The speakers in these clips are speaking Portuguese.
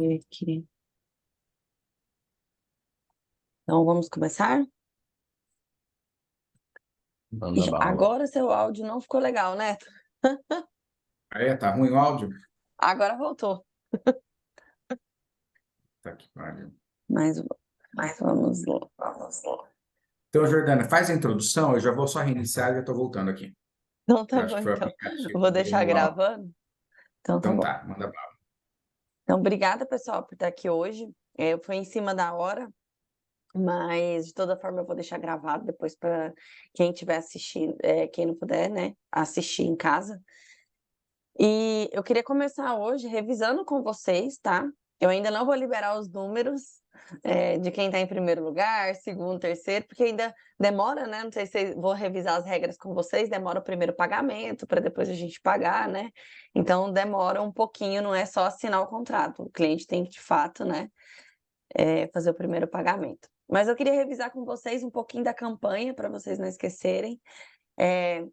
Aqui. Então, vamos começar? Manda Ixi, bala. agora seu áudio não ficou legal, né? Aí, tá ruim o áudio? Agora voltou. Tá que pariu. Mas, mas vamos lá. Vamos lá. Então, Jordana, faz a introdução, eu já vou só reiniciar e já tô voltando aqui. Então Eu tá acho bom, que foi o então. aplicativo Eu que vou deu deixar no áudio. gravando. Então tá Então bom. tá, manda bala. Então, obrigada, pessoal, por estar aqui hoje. Foi em cima da hora, mas de toda forma eu vou deixar gravado depois para quem estiver assistindo, quem não puder, né, assistir em casa. E eu queria começar hoje revisando com vocês, tá? Eu ainda não vou liberar os números, de quem está em primeiro lugar, segundo, terceiro, porque ainda demora, né? Não sei se vou revisar as regras com vocês, demora o primeiro pagamento para depois a gente pagar, né? Então demora um pouquinho, não é só assinar o contrato. O cliente tem que, de fato, né, fazer o primeiro pagamento. Mas eu queria revisar com vocês um pouquinho da campanha para vocês não esquecerem. É,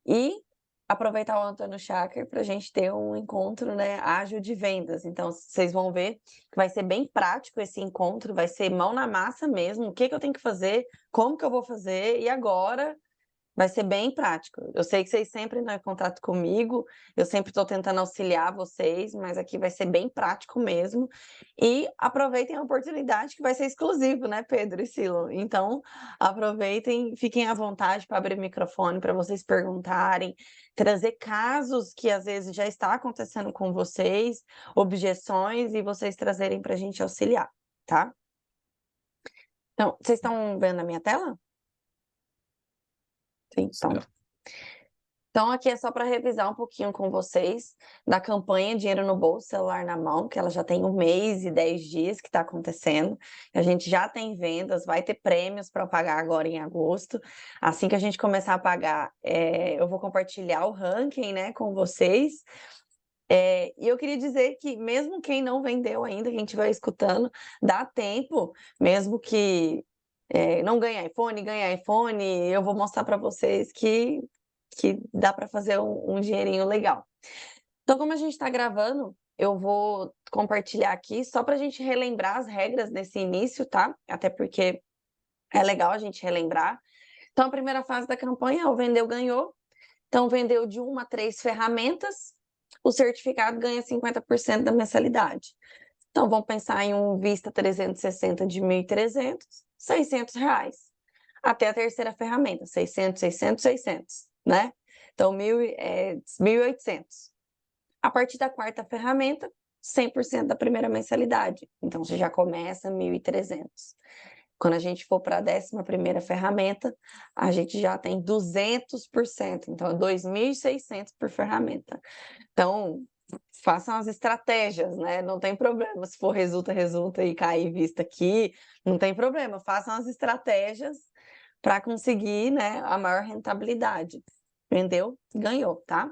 e aproveitar o Antônio Cháquer para a gente ter um encontro, né, ágil de vendas. Então, vocês vão ver que vai ser bem prático esse encontro, vai ser mão na massa mesmo. O que que eu tenho que fazer, como que eu vou fazer e agora. Vai ser bem prático. Eu sei que vocês sempre estão em contato comigo, eu sempre estou tentando auxiliar vocês, mas aqui vai ser bem prático mesmo. E aproveitem a oportunidade que vai ser exclusivo, né, Pedro e Silo? Então, aproveitem, fiquem à vontade para abrir o microfone para vocês perguntarem, trazer casos que às vezes já está acontecendo com vocês, objeções, e vocês trazerem para a gente auxiliar, tá? Então, vocês estão vendo a minha tela? Sim, então. Certo. Então, aqui é só para revisar um pouquinho com vocês da campanha Dinheiro no Bolso, Celular na Mão, que ela já tem 1 mês e 10 dias que está acontecendo. A gente já tem vendas, vai ter prêmios para pagar agora em agosto. Assim que a gente começar a pagar, eu vou compartilhar o ranking, né, com vocês. E eu queria dizer que mesmo quem não vendeu ainda, quem estiver escutando, dá tempo, mesmo que não ganha iPhone, eu vou mostrar para vocês que dá para fazer um dinheirinho legal. Então, como a gente está gravando, eu vou compartilhar aqui só para a gente relembrar as regras nesse início, tá? Até porque é legal a gente relembrar. Então, a primeira fase da campanha é o vendeu, ganhou. Então, vendeu de 1 a 3 ferramentas, o certificado ganha 50% da mensalidade. Então, vamos pensar em um Vista 360 de 1.300, R$ 600. Até a terceira ferramenta, 600, 600, 600, né? Então, 1.800. A partir da quarta ferramenta, 100% da primeira mensalidade. Então, você já começa 1.300. Quando a gente for para a 11ª ferramenta, a gente já tem 200%. Então, é 2.600 por ferramenta. Então, façam as estratégias, né? Não tem problema. Se for resulta, resulta e cair vista aqui, não tem problema. Façam as estratégias para conseguir, né, a maior rentabilidade. Vendeu, ganhou, tá?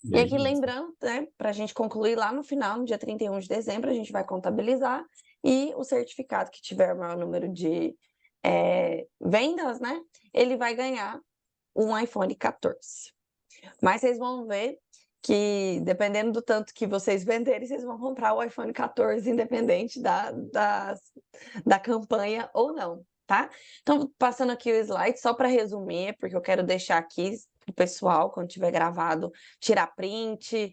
E aqui Beleza. lembrando, né, para a gente concluir lá no final, no dia 31 de dezembro, a gente vai contabilizar e o certificado que tiver o maior número de vendas, né, ele vai ganhar um iPhone 14. Mas vocês vão ver que, dependendo do tanto que vocês venderem, vocês vão comprar o iPhone 14, independente da campanha ou não, tá? Então, passando aqui o slide, só para resumir, porque eu quero deixar aqui o pessoal, quando tiver gravado, tirar print,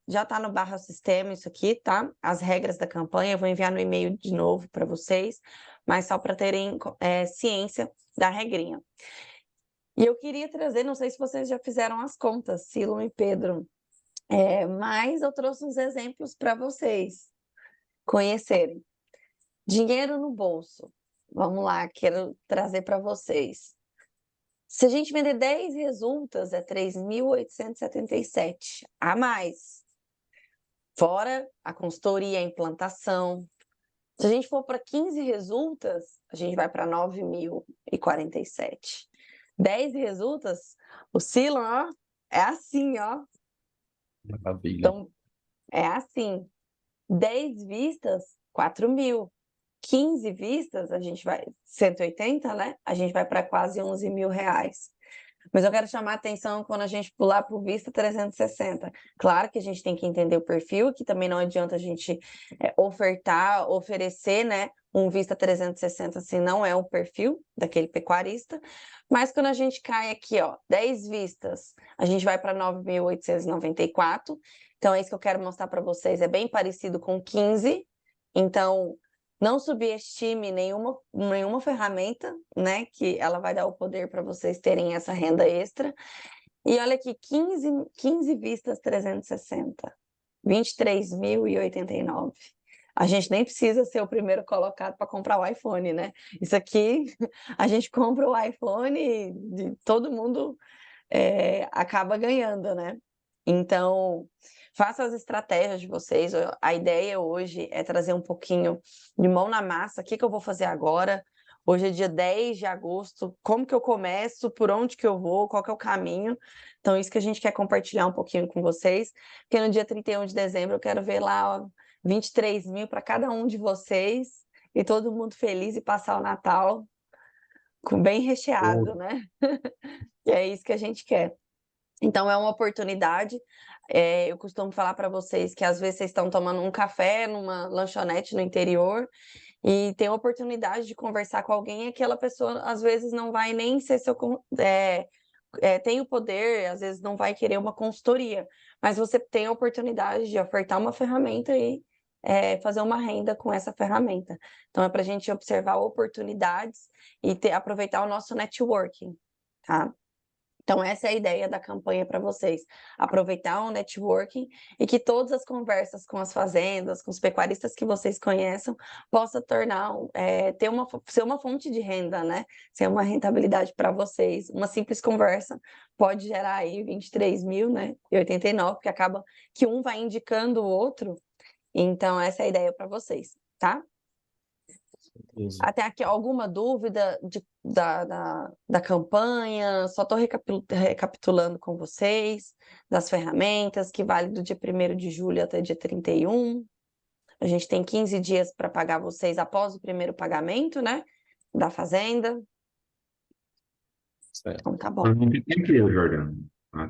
já tá no barra sistema isso aqui, tá? As regras da campanha, eu vou enviar no e-mail de novo para vocês, mas só para terem ciência da regrinha. E eu queria trazer, não sei se vocês já fizeram as contas, Silo e Pedro, mas eu trouxe uns exemplos para vocês conhecerem. Dinheiro no bolso. Vamos lá, quero trazer para vocês. Se a gente vender 10 resultas, é 3.877 a mais. Fora a consultoria, a implantação. Se a gente for para 15 resultas, a gente vai para 9.047. 10 resultas, o Silon, ó, é assim, ó. Maravilha. Então, é assim. 10 vistas, 4.000. 15 vistas, a gente vai, 180, né? A gente vai para quase R$ 11.000. Mas eu quero chamar a atenção quando a gente pular para o Vista 360. Claro que a gente tem que entender o perfil, que também não adianta a gente oferecer, né, um Vista 360 se não é o perfil daquele pecuarista. Mas quando a gente cai aqui, ó, 10 vistas, a gente vai para 9.894. Então é isso que eu quero mostrar para vocês. É bem parecido com 15. Então, não subestime nenhuma ferramenta, né? Que ela vai dar o poder para vocês terem essa renda extra. E olha aqui, 15 vistas 360, 23.089. A gente nem precisa ser o primeiro colocado para comprar o iPhone, né? Isso aqui, a gente compra o iPhone e todo mundo acaba ganhando, né? Então, faça as estratégias de vocês. A ideia hoje é trazer um pouquinho de mão na massa. O que eu vou fazer agora? Hoje é dia 10 de agosto. Como que eu começo? Por onde que eu vou? Qual que é o caminho? Então, isso que a gente quer compartilhar um pouquinho com vocês. Porque no dia 31 de dezembro eu quero ver lá, ó, 23 mil para cada um de vocês. E todo mundo feliz e passar o Natal bem recheado, né? E é isso que a gente quer. Então, é uma oportunidade. Eu costumo falar para vocês que às vezes vocês estão tomando um café numa lanchonete no interior e tem a oportunidade de conversar com alguém e aquela pessoa às vezes não vai nem ser tem o poder, às vezes não vai querer uma consultoria, mas você tem a oportunidade de ofertar uma ferramenta e fazer uma renda com essa ferramenta. Então, é para a gente observar oportunidades e aproveitar o nosso networking, tá? Então, essa é a ideia da campanha para vocês. Aproveitar o networking e que todas as conversas com as fazendas, com os pecuaristas que vocês conheçam, possa ser uma fonte de renda, né? Ser uma rentabilidade para vocês. Uma simples conversa pode gerar aí 23 mil, né? E 89, porque acaba que um vai indicando o outro. Então, essa é a ideia para vocês, tá? Até aqui, alguma dúvida da campanha? Só estou recapitulando com vocês das ferramentas, que vale do dia 1º de julho até dia 31. A gente tem 15 dias para pagar vocês após o primeiro pagamento, né? Da fazenda. Certo. Então, tá bom. Tranquilo, Jordana.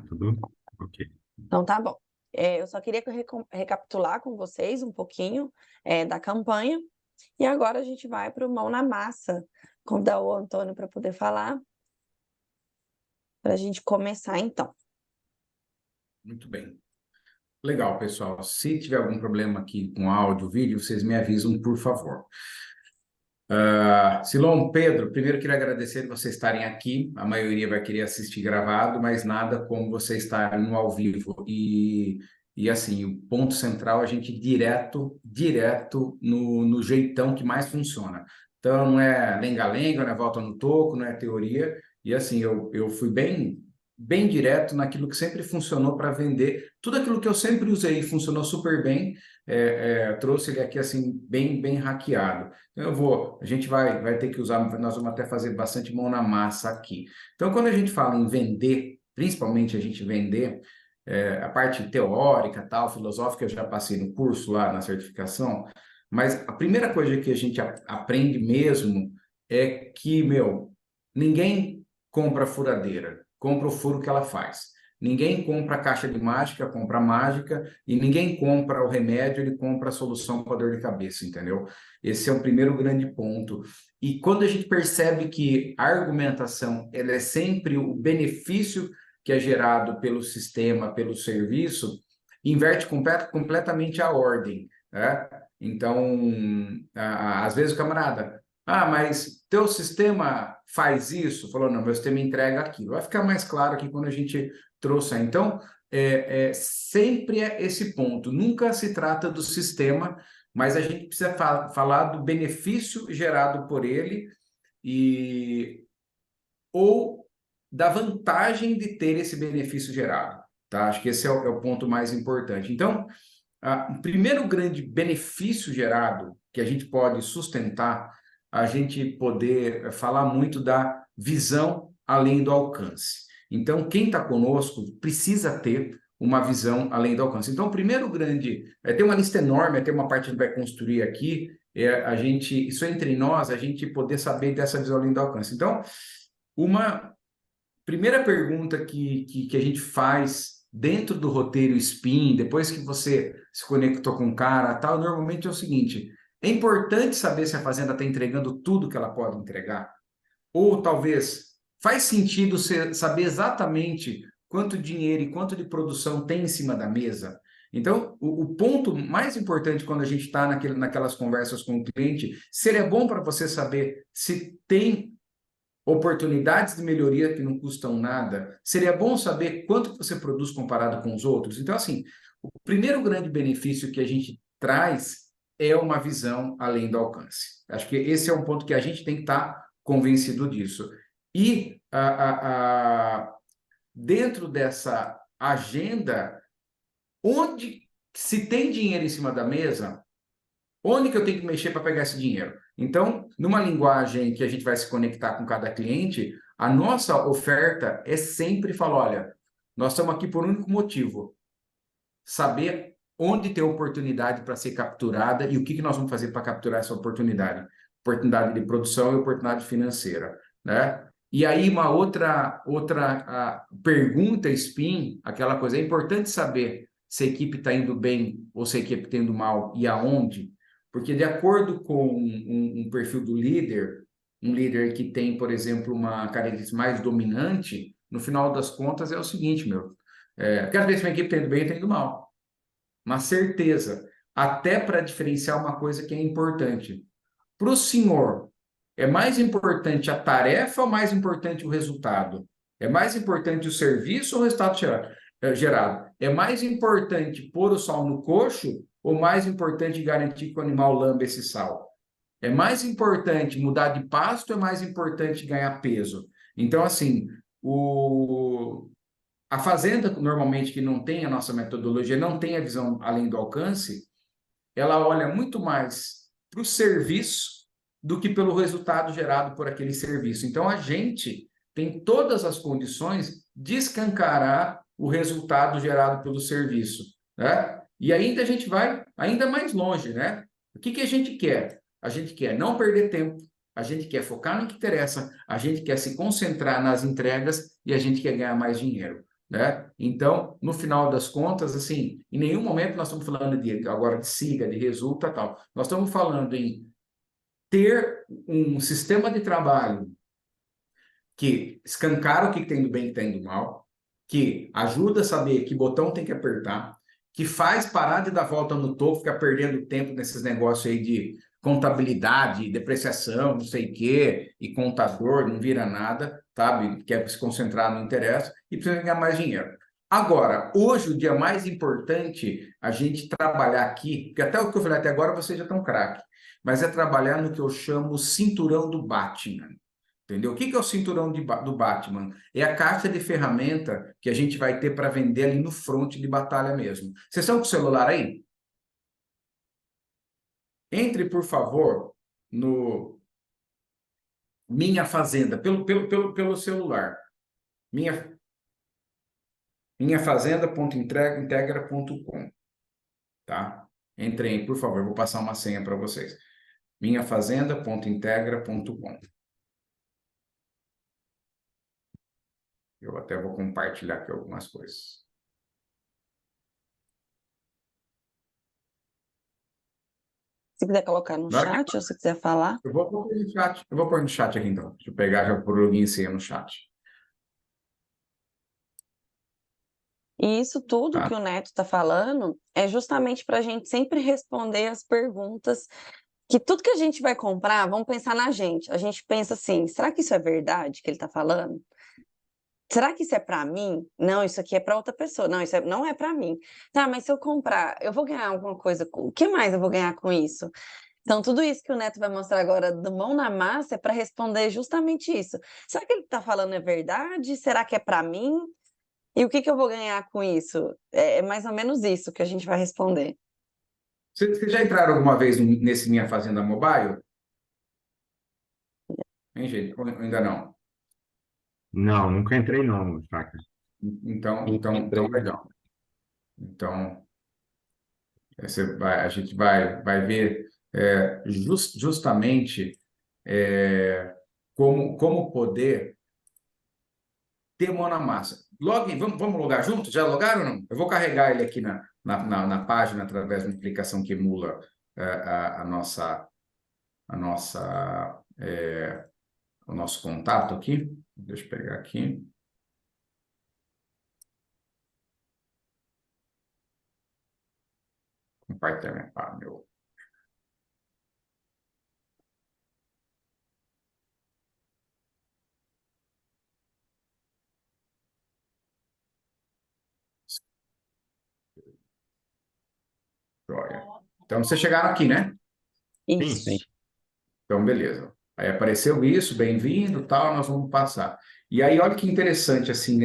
Tudo ok. Então, tá bom. Eu só queria recapitular com vocês um pouquinho da campanha. E agora a gente vai para o Mão na Massa, convidar o Antônio para poder falar, para a gente começar então. Muito bem. Legal, pessoal. Se tiver algum problema aqui com áudio, vídeo, vocês me avisam, por favor. Silon, Pedro, primeiro queria agradecer vocês estarem aqui. A maioria vai querer assistir gravado, mas nada como vocês estarem no ao vivo. E assim, o ponto central, a gente direto no jeitão que mais funciona. Então, não é lenga-lenga, não é volta no toco, não é teoria. E assim, eu fui bem direto naquilo que sempre funcionou para vender. Tudo aquilo que eu sempre usei funcionou super bem. Trouxe ele aqui assim, bem hackeado. Então, a gente vai ter que usar, nós vamos até fazer bastante mão na massa aqui. Então, quando a gente fala em vender, principalmente a gente vender, a parte teórica, tal, filosófica, eu já passei no curso lá na certificação, mas a primeira coisa que a gente aprende mesmo é que, ninguém compra furadeira, compra o furo que ela faz. Ninguém compra a caixa de mágica, compra a mágica, e ninguém compra o remédio, ele compra a solução para dor de cabeça, entendeu? Esse é o primeiro grande ponto. E quando a gente percebe que a argumentação ela é sempre o benefício que é gerado pelo sistema, pelo serviço, inverte completamente a ordem, né? Então, às vezes o camarada, mas teu sistema faz isso? Falou, não, meu sistema entrega aquilo. Vai ficar mais claro aqui quando a gente trouxer. Então, sempre é esse ponto. Nunca se trata do sistema, mas a gente precisa falar do benefício gerado por ele ou da vantagem de ter esse benefício gerado. Tá? Acho que esse é o ponto mais importante. Então, o primeiro grande benefício gerado que a gente pode sustentar, a gente poder falar muito da visão além do alcance. Então, quem está conosco precisa ter uma visão além do alcance. Então, o primeiro grande... tem uma lista enorme, tem uma parte que a gente vai construir aqui, isso é entre nós, a gente poder saber dessa visão além do alcance. Então, primeira pergunta que a gente faz dentro do roteiro SPIN, depois que você se conectou com o cara, tal, normalmente é o seguinte: é importante saber se a fazenda está entregando tudo que ela pode entregar. Ou talvez faz sentido saber exatamente quanto dinheiro e quanto de produção tem em cima da mesa. Então, o ponto mais importante quando a gente está naquelas conversas com o cliente, seria bom para você saber se tem oportunidades de melhoria que não custam nada. Seria bom saber quanto você produz comparado com os outros. Então, assim, o primeiro grande benefício que a gente traz é uma visão além do alcance. Acho que esse é um ponto que a gente tem que estar convencido disso. E dentro dessa agenda, onde se tem dinheiro em cima da mesa, onde que eu tenho que mexer para pegar esse dinheiro? Então, numa linguagem que a gente vai se conectar com cada cliente, a nossa oferta é sempre falar, olha, nós estamos aqui por um único motivo: saber onde tem oportunidade para ser capturada e o que nós vamos fazer para capturar essa oportunidade. Oportunidade de produção e oportunidade financeira, né? E aí uma outra pergunta, SPIN, aquela coisa, é importante saber se a equipe está indo bem ou se a equipe está indo mal e aonde, porque de acordo com um perfil do líder, um líder que tem, por exemplo, uma característica mais dominante, no final das contas é o seguinte, meu, porque às vezes uma equipe está indo bem e está indo mal. Uma certeza, até para diferenciar uma coisa que é importante. Para o senhor, é mais importante a tarefa ou mais importante o resultado? É mais importante o serviço ou o resultado gerado? É mais importante pôr o sal no coxo ou mais importante garantir que o animal lambe esse sal? É mais importante mudar de pasto ou é mais importante ganhar peso? Então, assim, a fazenda, normalmente, que não tem a nossa metodologia, não tem a visão além do alcance, ela olha muito mais para o serviço do que pelo resultado gerado por aquele serviço. Então, a gente tem todas as condições de escancarar o resultado gerado pelo serviço, né? E ainda a gente vai ainda mais longe, né? O que a gente quer? A gente quer não perder tempo, a gente quer focar no que interessa, a gente quer se concentrar nas entregas e a gente quer ganhar mais dinheiro, né? Então, no final das contas, assim, em nenhum momento nós estamos falando agora de siga, de resulta, tal. Nós estamos falando em ter um sistema de trabalho que escancara o que tem do bem e o que tem do mal, que ajuda a saber que botão tem que apertar, que faz parar de dar volta no topo, ficar perdendo tempo nesses negócios aí de contabilidade, depreciação, não sei o quê, e contador, não vira nada, sabe? Quer se concentrar no interesse e precisa ganhar mais dinheiro. Agora, hoje, o dia mais importante, a gente trabalhar aqui, porque até o que eu falei até agora, vocês já estão craque, mas é trabalhar no que eu chamo cinturão do Batman. Entendeu? O que é o cinturão do Batman? É a caixa de ferramenta que a gente vai ter para vender ali no fronte de batalha mesmo. Vocês estão com o celular aí? Entre, por favor, no Minha Fazenda, pelo celular. Minhafazenda.integra.com, tá? Entrem, por favor, vou passar uma senha para vocês. Minhafazenda.integra.com. Eu até vou compartilhar aqui algumas coisas. Se quiser colocar no chat ou se quiser falar. Eu vou pôr no chat. Eu vou pôr no chat aqui, então. Deixa eu pegar já por login e senha no chat. E isso tudo Tá. que o Neto está falando é justamente para a gente sempre responder as perguntas, que tudo que a gente vai comprar, vamos pensar na gente. A gente pensa assim, será que isso é verdade que ele está falando? Será que isso é para mim? Não, isso aqui é para outra pessoa. Não, isso não é para mim. Tá, mas se eu comprar, eu vou ganhar alguma coisa. O que mais eu vou ganhar com isso? Então, tudo isso que o Neto vai mostrar agora do mão na massa é para responder justamente isso. Será que ele está falando é verdade? Será que é para mim? E o que eu vou ganhar com isso? É mais ou menos isso que a gente vai responder. Vocês já entraram alguma vez nesse Minha Fazenda Mobile? Hein, gente? Ou ainda não? Não, nunca entrei não, Saca. Então legal. Então, a gente vai ver justamente como poder ter mão na massa. Login, vamos logar juntos? Já logaram ou não? Eu vou carregar ele aqui na página através de uma aplicação que emula a nossa, o nosso contato aqui. Deixa eu pegar aqui. Compartilhar meu. Joia. Então, vocês chegaram aqui, né? Isso. Sim. Então, beleza. Aí apareceu isso, bem-vindo, tal, nós vamos passar. E aí, olha que interessante, assim,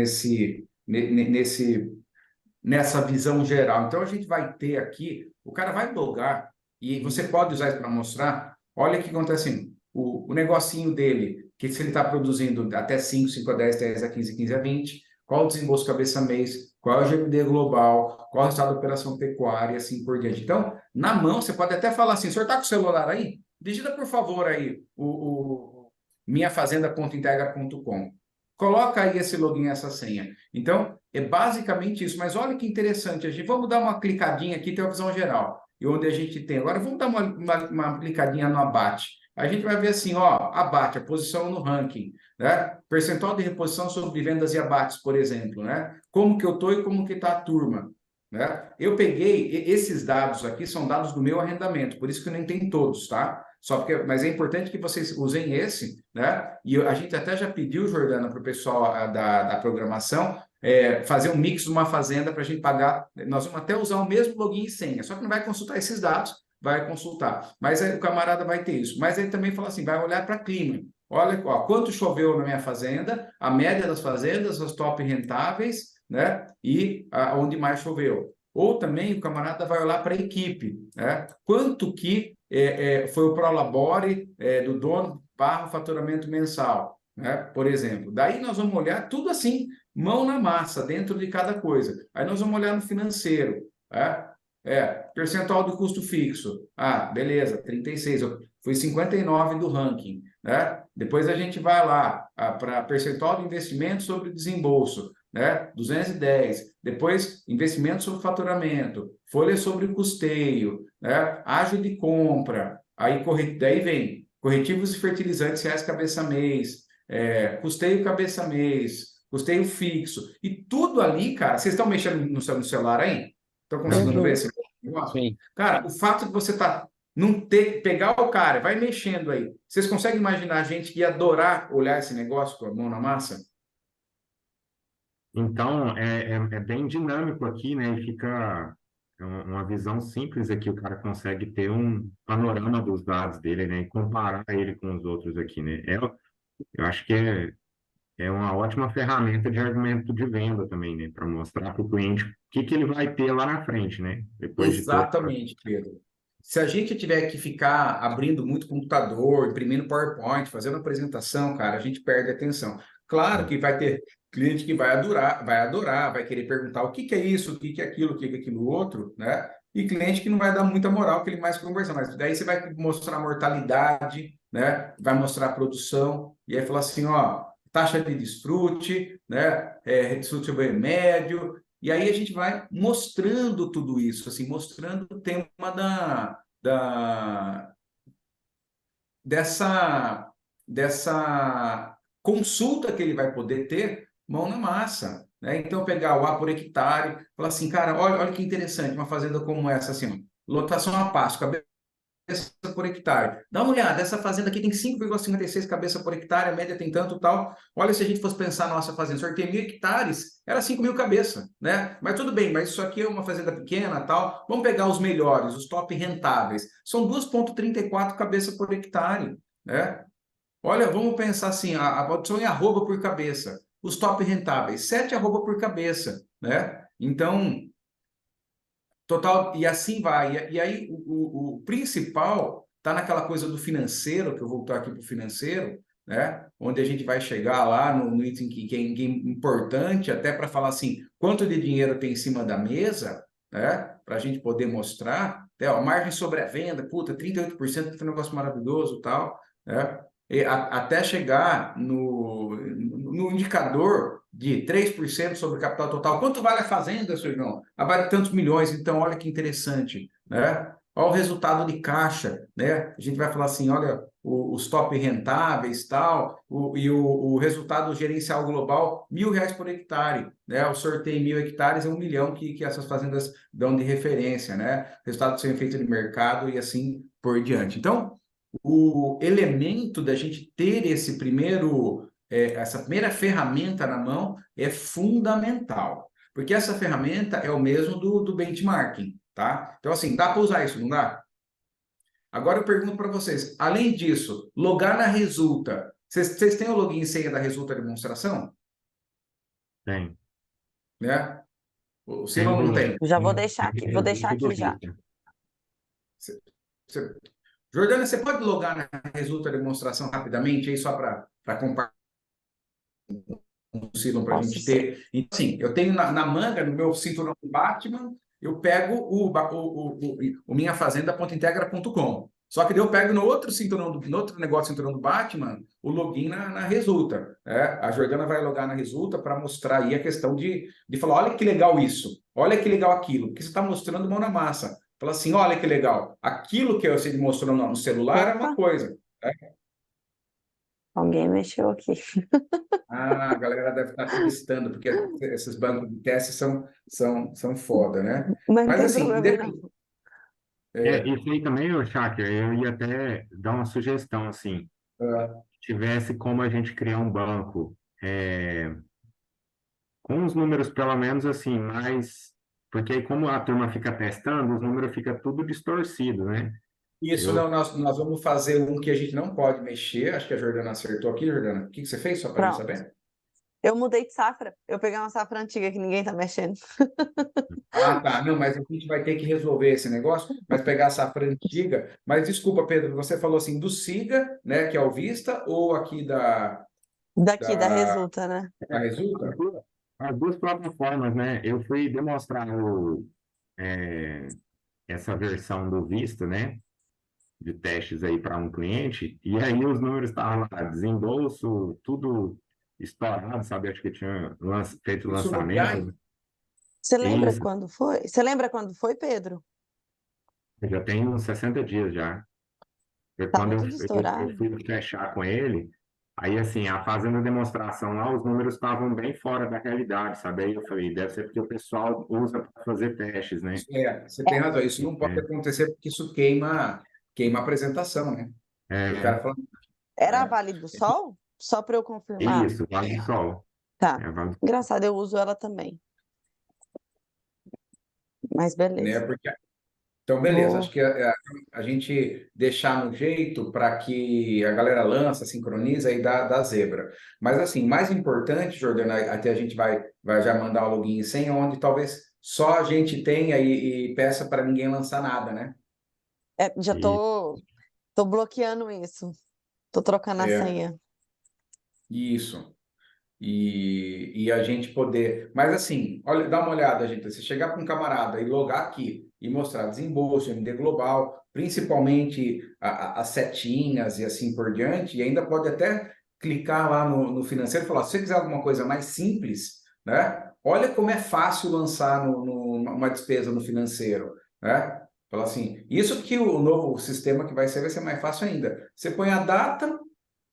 nessa visão geral. Então, a gente vai ter aqui, o cara vai logar, e você pode usar isso para mostrar, olha o que acontece assim, o negocinho dele, que se ele está produzindo até 5, 5 a 10, 10 a 15, 15 a 20, qual o desembolso cabeça mês, qual é o GMD global, qual é o resultado da operação pecuária e assim por diante. Então, na mão, você pode até falar assim, o senhor está com o celular aí? Digita, por favor, aí o minhafazenda.integra.com. Coloca aí esse login, essa senha. Então, é basicamente isso. Mas olha que interessante. Vamos dar uma clicadinha aqui, tem a visão geral. E onde a gente tem. Agora, vamos dar uma clicadinha no abate. A gente vai ver assim, ó, abate, a posição no ranking, né? Percentual de reposição sobre vendas e abates, por exemplo, né? Como que eu estou e como que está a turma, né? Eu peguei, esses dados aqui são dados do meu arrendamento, por isso que eu nem tenho todos, tá? Mas é importante que vocês usem esse, né? E a gente até já pediu, Jordana, para o pessoal da programação, fazer um mix de uma fazenda para a gente pagar. Nós vamos até usar o mesmo login e senha, só que não vai consultar esses dados, vai consultar. Mas aí o camarada vai ter isso. Mas ele também fala assim, vai olhar para clima. Olha, ó, quanto choveu na minha fazenda, a média das fazendas, as top rentáveis, né? E onde mais choveu. Ou também o camarada vai olhar para a equipe, né? Quanto que foi o prolabore do dono barra faturamento mensal, né? Por exemplo. Daí nós vamos olhar tudo assim, mão na massa, dentro de cada coisa. Aí nós vamos olhar no financeiro, né? Percentual do custo fixo. Ah, beleza, 36. Foi 59 do ranking, né? Depois a gente vai lá para percentual de investimento sobre desembolso, né? 210. Depois, investimento sobre faturamento, folha sobre custeio, né? Ágio de compra. Aí daí vem corretivos e fertilizantes reais cabeça mês, custeio cabeça mês, custeio fixo. E tudo ali, cara, vocês estão mexendo no celular aí? Estão conseguindo ver esse negócio? Sim. Cara, o fato de você pegar o cara, vai mexendo aí. Vocês conseguem imaginar a gente que ia adorar olhar esse negócio com a mão na massa? Então, é bem dinâmico aqui, né? E fica uma visão simples aqui, o cara consegue ter um panorama dos dados dele, né? E comparar ele com os outros aqui, né? Eu acho que é uma ótima ferramenta de argumento de venda também, né? Para mostrar para o cliente o que ele vai ter lá na frente, né? Depois de todo. Exatamente, Pedro. Se a gente tiver que ficar abrindo muito computador, imprimindo PowerPoint, fazendo apresentação, cara, a gente perde a atenção. Claro que vai ter cliente que vai adorar, vai querer perguntar o que é isso, o que é aquilo, o que é aquilo outro, né? E cliente que não vai dar muita moral, que ele mais conversa. Mas daí você vai mostrar a mortalidade, né? Vai mostrar a produção, e aí fala assim, ó, taxa de desfrute, né? Desfrute médio, e aí a gente vai mostrando tudo isso, assim, mostrando o tema dessa consulta que ele vai poder ter mão na massa, né? Então, pegar o A por hectare, falar assim, cara, olha que interessante, uma fazenda como essa, assim, ó, lotação a pasto, cabeça por hectare. Dá uma olhada, essa fazenda aqui tem 5,56 cabeça por hectare, a média tem tanto tal. Olha, se a gente fosse pensar na nossa fazenda, o senhor tem 1.000 hectares, era 5.000 cabeça, né? Mas tudo bem, mas isso aqui é uma fazenda pequena tal. Vamos pegar os melhores, os top rentáveis. São 2,34 cabeça por hectare, né? Olha, vamos pensar assim, a produção em arroba por cabeça. Os top rentáveis, 7 arroba por cabeça, né? Então, total, e assim vai. E aí, o principal está naquela coisa do financeiro, que eu vou voltar aqui para o financeiro, né? Onde a gente vai chegar lá no item que é importante, até para falar assim, quanto de dinheiro tem em cima da mesa, né? Para a gente poder mostrar. Margem sobre a venda, puta, 38%, que é um negócio maravilhoso e tal, né? Até chegar no indicador de 3% sobre o capital total. Quanto vale a fazenda, seu João? Vale tantos milhões, então olha que interessante, né? Olha o resultado de caixa, né? A gente vai falar assim, olha, os top rentáveis, tal, o resultado gerencial global, R$ 1.000 por hectare, né? O sorteio em 1.000 hectares é 1 milhão que essas fazendas dão de referência, né? Resultado sem efeito de mercado e assim por diante. Então, o elemento da gente ter essa primeira ferramenta na mão é fundamental, porque essa ferramenta é o mesmo do benchmarking, tá? Então, assim, dá para usar isso, não dá? Agora eu pergunto para vocês, além disso, logar na Resulta, vocês têm o login e senha da Resulta Demonstração? Tem. Né? O Tem Silvio não tem. Já vou deixar Resulta do aqui já. Vista. Você- Jordana, você pode logar na Resulta Demonstração rapidamente aí só para compartilhar para a Posso gente sim. ter. Então, assim, eu tenho na manga, no meu cinturão do Batman, eu pego o minhafazenda.integra.com. Só que daí eu pego no outro cinturão, no outro negócio cinturão do Batman, o login na Resulta. A Jordana vai logar na Resulta para mostrar aí a questão de falar: olha que legal isso, olha que legal aquilo, porque você está mostrando mão na massa. Fala assim: olha que legal, aquilo que você mostrou no celular é uma Opa, coisa. alguém mexeu aqui. A galera deve estar testando, porque esses bancos de teste são foda, né? Mas não Mas tem assim, problema independente. não. Isso aí também, ô, Shaker, eu ia até dar uma sugestão, assim, tivesse como a gente criar um banco com os números pelo menos assim, mais... Porque aí como a turma fica testando, os números ficam tudo distorcido, né? Isso Eu, não, nós vamos fazer um que a gente não pode mexer. Acho que a Jordana acertou aqui, Jordana. O que você fez, só para a gente Pronto. saber? Eu mudei de safra. Eu peguei uma safra antiga que ninguém tá mexendo. Ah, tá. Não, mas a gente vai ter que resolver esse negócio, mas pegar a safra antiga. Mas desculpa, Pedro, você falou assim do SIGA, né, que é o Vista, ou aqui Daqui da da, Resulta, né? da as Resulta? duas as duas plataformas, né? Eu fui demonstrar é, essa versão do Vista, né? De testes aí para um cliente, e aí os números estavam lá, desembolso, tudo estourado, sabe? Acho que tinha feito Isso no BI? lançamento. Você lembra Isso, quando foi? Você lembra quando foi, Pedro? já tem uns 60 dias já. Foi quando Tava eu, tudo eu estourado. fui fechar com ele, aí assim, fazendo a demonstração lá, os números estavam bem fora da realidade, sabe? Aí eu falei, deve ser porque o pessoal usa para fazer testes, né? Você tem É. razão. Isso não pode É, acontecer porque isso queima a apresentação, né? E o é, cara fala, Era a né? Vale do Sol? Só para eu é confirmar. isso, Vale do Sol. Tá. É, Vale... Engraçado, eu uso ela também. Mas Né? beleza. Porque, então, beleza. Acho Vou. que a gente deixar no jeito para que a galera lança, sincroniza e dá zebra. Mas, assim, mais importante, Jordana, até a gente vai já mandar o login e senha, onde talvez só a gente tenha e peça para ninguém lançar nada, né? Já E, tô bloqueando isso. Tô trocando a É, senha. isso. E a gente poder. Mas assim, olha, dá uma olhada, gente. Você chegar com um camarada e logar aqui e mostrar desembolso, MD Global, principalmente as setinhas e assim por diante, e ainda pode até clicar lá no financeiro e falar: se você quiser alguma coisa mais simples, né? Olha como é fácil lançar uma despesa no financeiro, né? Fala assim, isso que o novo sistema que vai ser mais fácil ainda. Você põe a data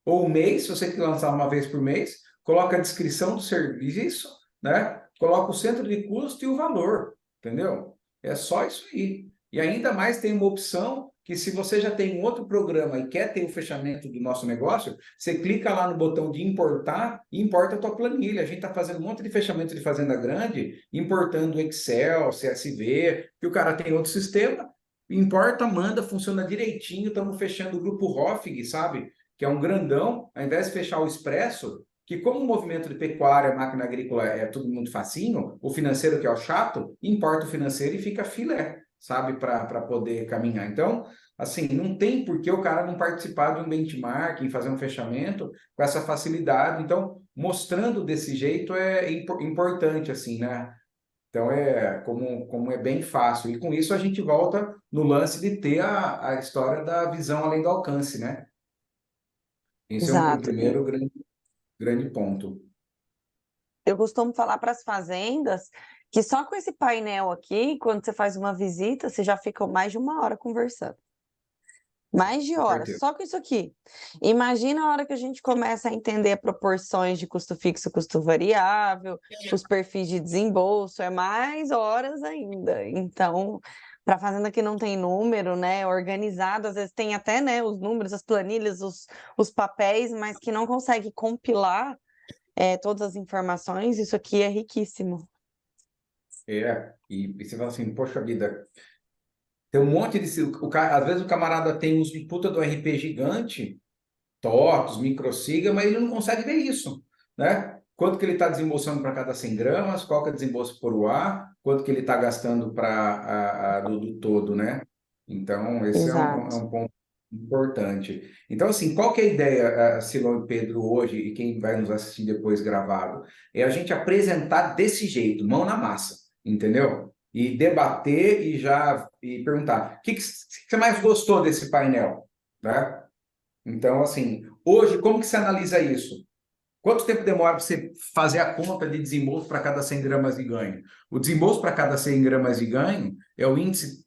ou o mês, se você quiser lançar uma vez por mês, coloca a descrição do serviço, né? Coloca o centro de custo e o valor, entendeu? É só isso aí. E ainda mais tem uma opção que se você já tem um outro programa e quer ter o fechamento do nosso negócio, você clica lá no botão de importar e importa a tua planilha. A gente está fazendo um monte de fechamento de fazenda grande, importando Excel, CSV, que o cara tem outro sistema, importa, manda, funciona direitinho, estamos fechando o grupo Hofig, sabe? Que é um grandão, ao invés de fechar o Expresso, que como o movimento de pecuária, máquina agrícola é tudo muito facinho, o financeiro que é o chato, importa o financeiro e fica filé, sabe, para poder caminhar. Então, assim, não tem por que o cara não participar de um benchmarking, fazer um fechamento com essa facilidade. Então, mostrando desse jeito é importante, assim, né? Então, como é bem fácil. E com isso a gente volta no lance de ter a história da visão além do alcance, né? Esse é um Exato. primeiro grande ponto. eu costumo falar para as fazendas que só com esse painel aqui, quando você faz uma visita, você já fica mais de 1 hora conversando. Mais de Com hora, certeza. só com isso aqui. Imagina a hora que a gente começa a entender proporções de custo fixo, custo variável, os perfis de desembolso, é mais horas ainda. Então, para fazenda que não tem número, né, organizado, às vezes tem até, né, os números, as planilhas, os papéis, mas que não consegue compilar todas as informações, isso aqui é riquíssimo. E você fala assim, poxa vida, tem um monte de... às vezes o camarada tem uns de puta do RP gigante, TOTOS, microsiga, mas ele não consegue ver isso, né? Quanto que ele está desembolsando para cada 100 gramas, qual que é o desembolso por UA, quanto que ele está gastando para do todo, né? Então, esse é Exato. um ponto importante. Então, assim, qual que é a ideia, Silão e Pedro, hoje, e quem vai nos assistir depois gravado? É a gente apresentar desse jeito, mão na massa, entendeu? E debater e perguntar, o que você mais gostou desse painel, né? Então, assim, hoje, como que você analisa isso? Quanto tempo demora para você fazer a conta de desembolso para cada 100 gramas de ganho? O desembolso para cada 100 gramas de ganho é o índice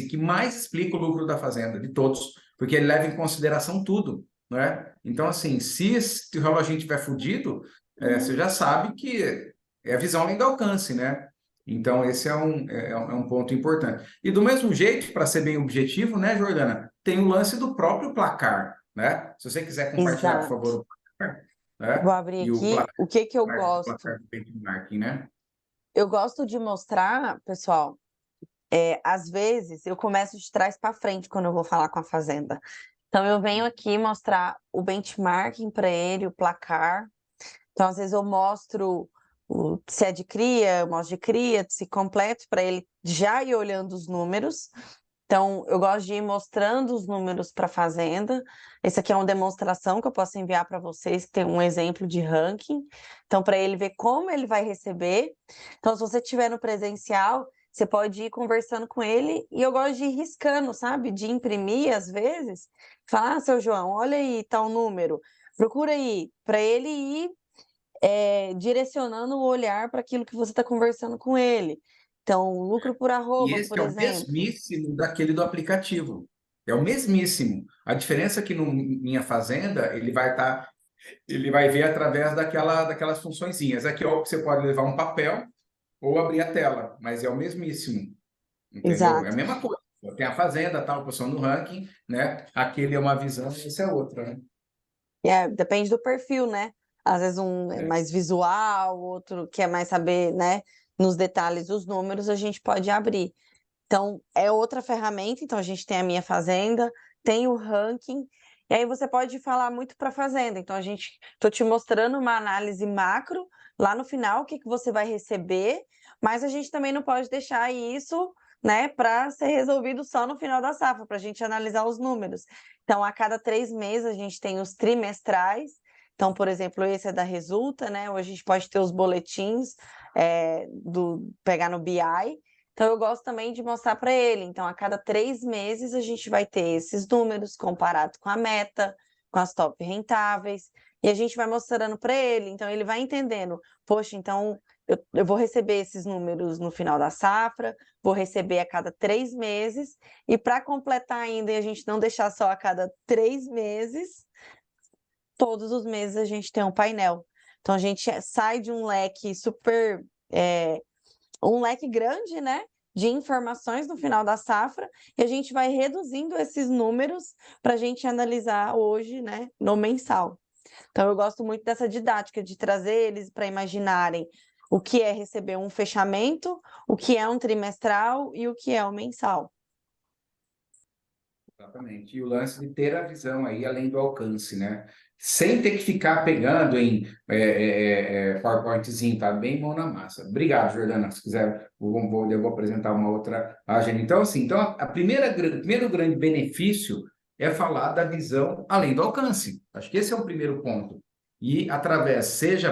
que mais explica o lucro da fazenda, de todos, porque ele leva em consideração tudo, né? Então, assim, se o reloginho estiver fudido, você já sabe que é a visão além do alcance, né? Então, esse é um ponto importante. E do mesmo jeito, para ser bem objetivo, né, Jordana, tem o lance do próprio placar, né? Se você quiser compartilhar, por Exato. favor, o placar, Vou né? abrir E o aqui o que que eu gosto. placar do benchmarking, né? Eu gosto de mostrar, pessoal, às vezes eu começo de trás para frente quando eu vou falar com a fazenda. Então eu venho aqui mostrar o benchmarking para ele, o placar. Então às vezes eu mostro se é de cria, eu mostro de cria, se completo para ele já ir olhando os números. Então, eu gosto de ir mostrando os números para a fazenda. Esse aqui é uma demonstração que eu posso enviar para vocês, que tem um exemplo de ranking. Então, para ele ver como ele vai receber. Então, se você estiver no presencial, você pode ir conversando com ele. E eu gosto de ir riscando, sabe? De imprimir, às vezes. Falar, seu João, olha aí, tal número. Procura aí, para ele ir direcionando o olhar para aquilo que você está conversando com ele. Então, lucro por E arroba, esse por é o exemplo. mesmíssimo daquele do aplicativo. É o mesmíssimo. A diferença é que no Minha Fazenda, ele vai ver através daquelas funçõezinhas. Aqui, ó, você pode levar um papel ou abrir a tela, mas é o mesmíssimo, entendeu? É a Exato. mesma coisa. Tem a Fazenda, tal, posição no ranking, né? Aquele é uma visão, esse é outra, né? Depende do perfil, né? Às vezes um é É. mais visual, outro quer mais saber, né? Nos detalhes dos números, a gente pode abrir. Então, é outra ferramenta. Então, a gente tem a Minha Fazenda, tem o ranking, e aí você pode falar muito para a fazenda. Então, estou te mostrando uma análise macro, lá no final, o que que você vai receber, mas a gente também não pode deixar isso, né, para ser resolvido só no final da safra, para a gente analisar os números. Então, a cada 3 meses, a gente tem os trimestrais. Então, por exemplo, esse é da Resulta, né? Hoje a gente pode ter os boletins pegar no BI. Então, eu gosto também de mostrar para ele. Então, a cada 3 meses, a gente vai ter esses números comparado com a meta, com as top rentáveis, e a gente vai mostrando para ele. Então, ele vai entendendo: poxa, então eu vou receber esses números no final da safra, vou receber a cada 3 meses, e para completar ainda e a gente não deixar só a cada 3 meses, todos os meses a gente tem um painel. Então, a gente sai de um leque super. Um leque grande, né, de informações no final da safra, e a gente vai reduzindo esses números para a gente analisar hoje, né, no mensal. Então, eu gosto muito dessa didática, de trazer eles para imaginarem o que é receber um fechamento, o que é um trimestral e o que é o mensal. Exatamente. E o lance de ter a visão aí além do alcance, né? Sem ter que ficar pegando em PowerPointzinho, tá? Bem mão na massa. Obrigado, Jordana. Se quiser, eu vou apresentar uma outra agenda. Então, assim, o primeiro grande benefício é falar da visão além do alcance. Acho que esse é o primeiro ponto. E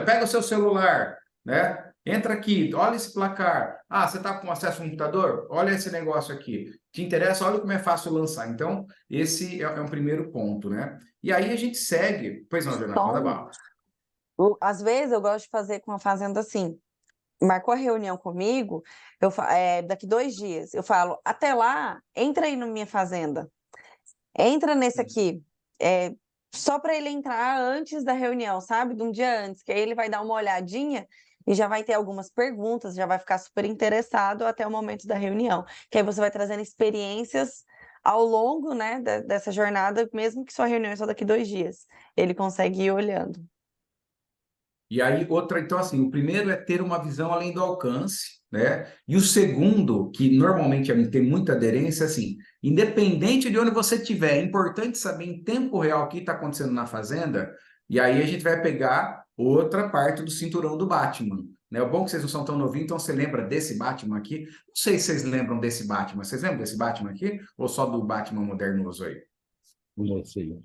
pega o seu celular, né? Entra aqui, olha esse placar. Ah, você está com acesso ao computador? Olha esse negócio aqui. Te interessa? Olha como é fácil lançar. Então, esse é um primeiro ponto, né? E aí a gente segue. Pois não, Jonathan, manda Só bala. Às vezes eu gosto de fazer com a fazenda assim. Marcou a reunião comigo, daqui 2 dias. Eu falo, até lá, entra aí na minha fazenda. Entra nesse aqui. É, só para ele entrar antes da reunião, sabe? De um dia antes, que aí ele vai dar uma olhadinha e já vai ter algumas perguntas, já vai ficar super interessado até o momento da reunião. Que aí você vai trazendo experiências ao longo, né, dessa jornada, mesmo que sua reunião é só daqui 2 dias. Ele consegue ir olhando. E aí, outra, então, assim, o primeiro é ter uma visão além do alcance, né? E o segundo, que normalmente tem muita aderência, assim, independente de onde você estiver, é importante saber em tempo real o que está acontecendo na fazenda, e aí a gente vai pegar outra parte do cinturão do Batman, né? O bom é que vocês não são tão novinhos, então você lembra desse Batman aqui? Não sei se vocês lembram desse Batman. Vocês lembram desse Batman aqui? Ou só do Batman modernoso aí? Não sei.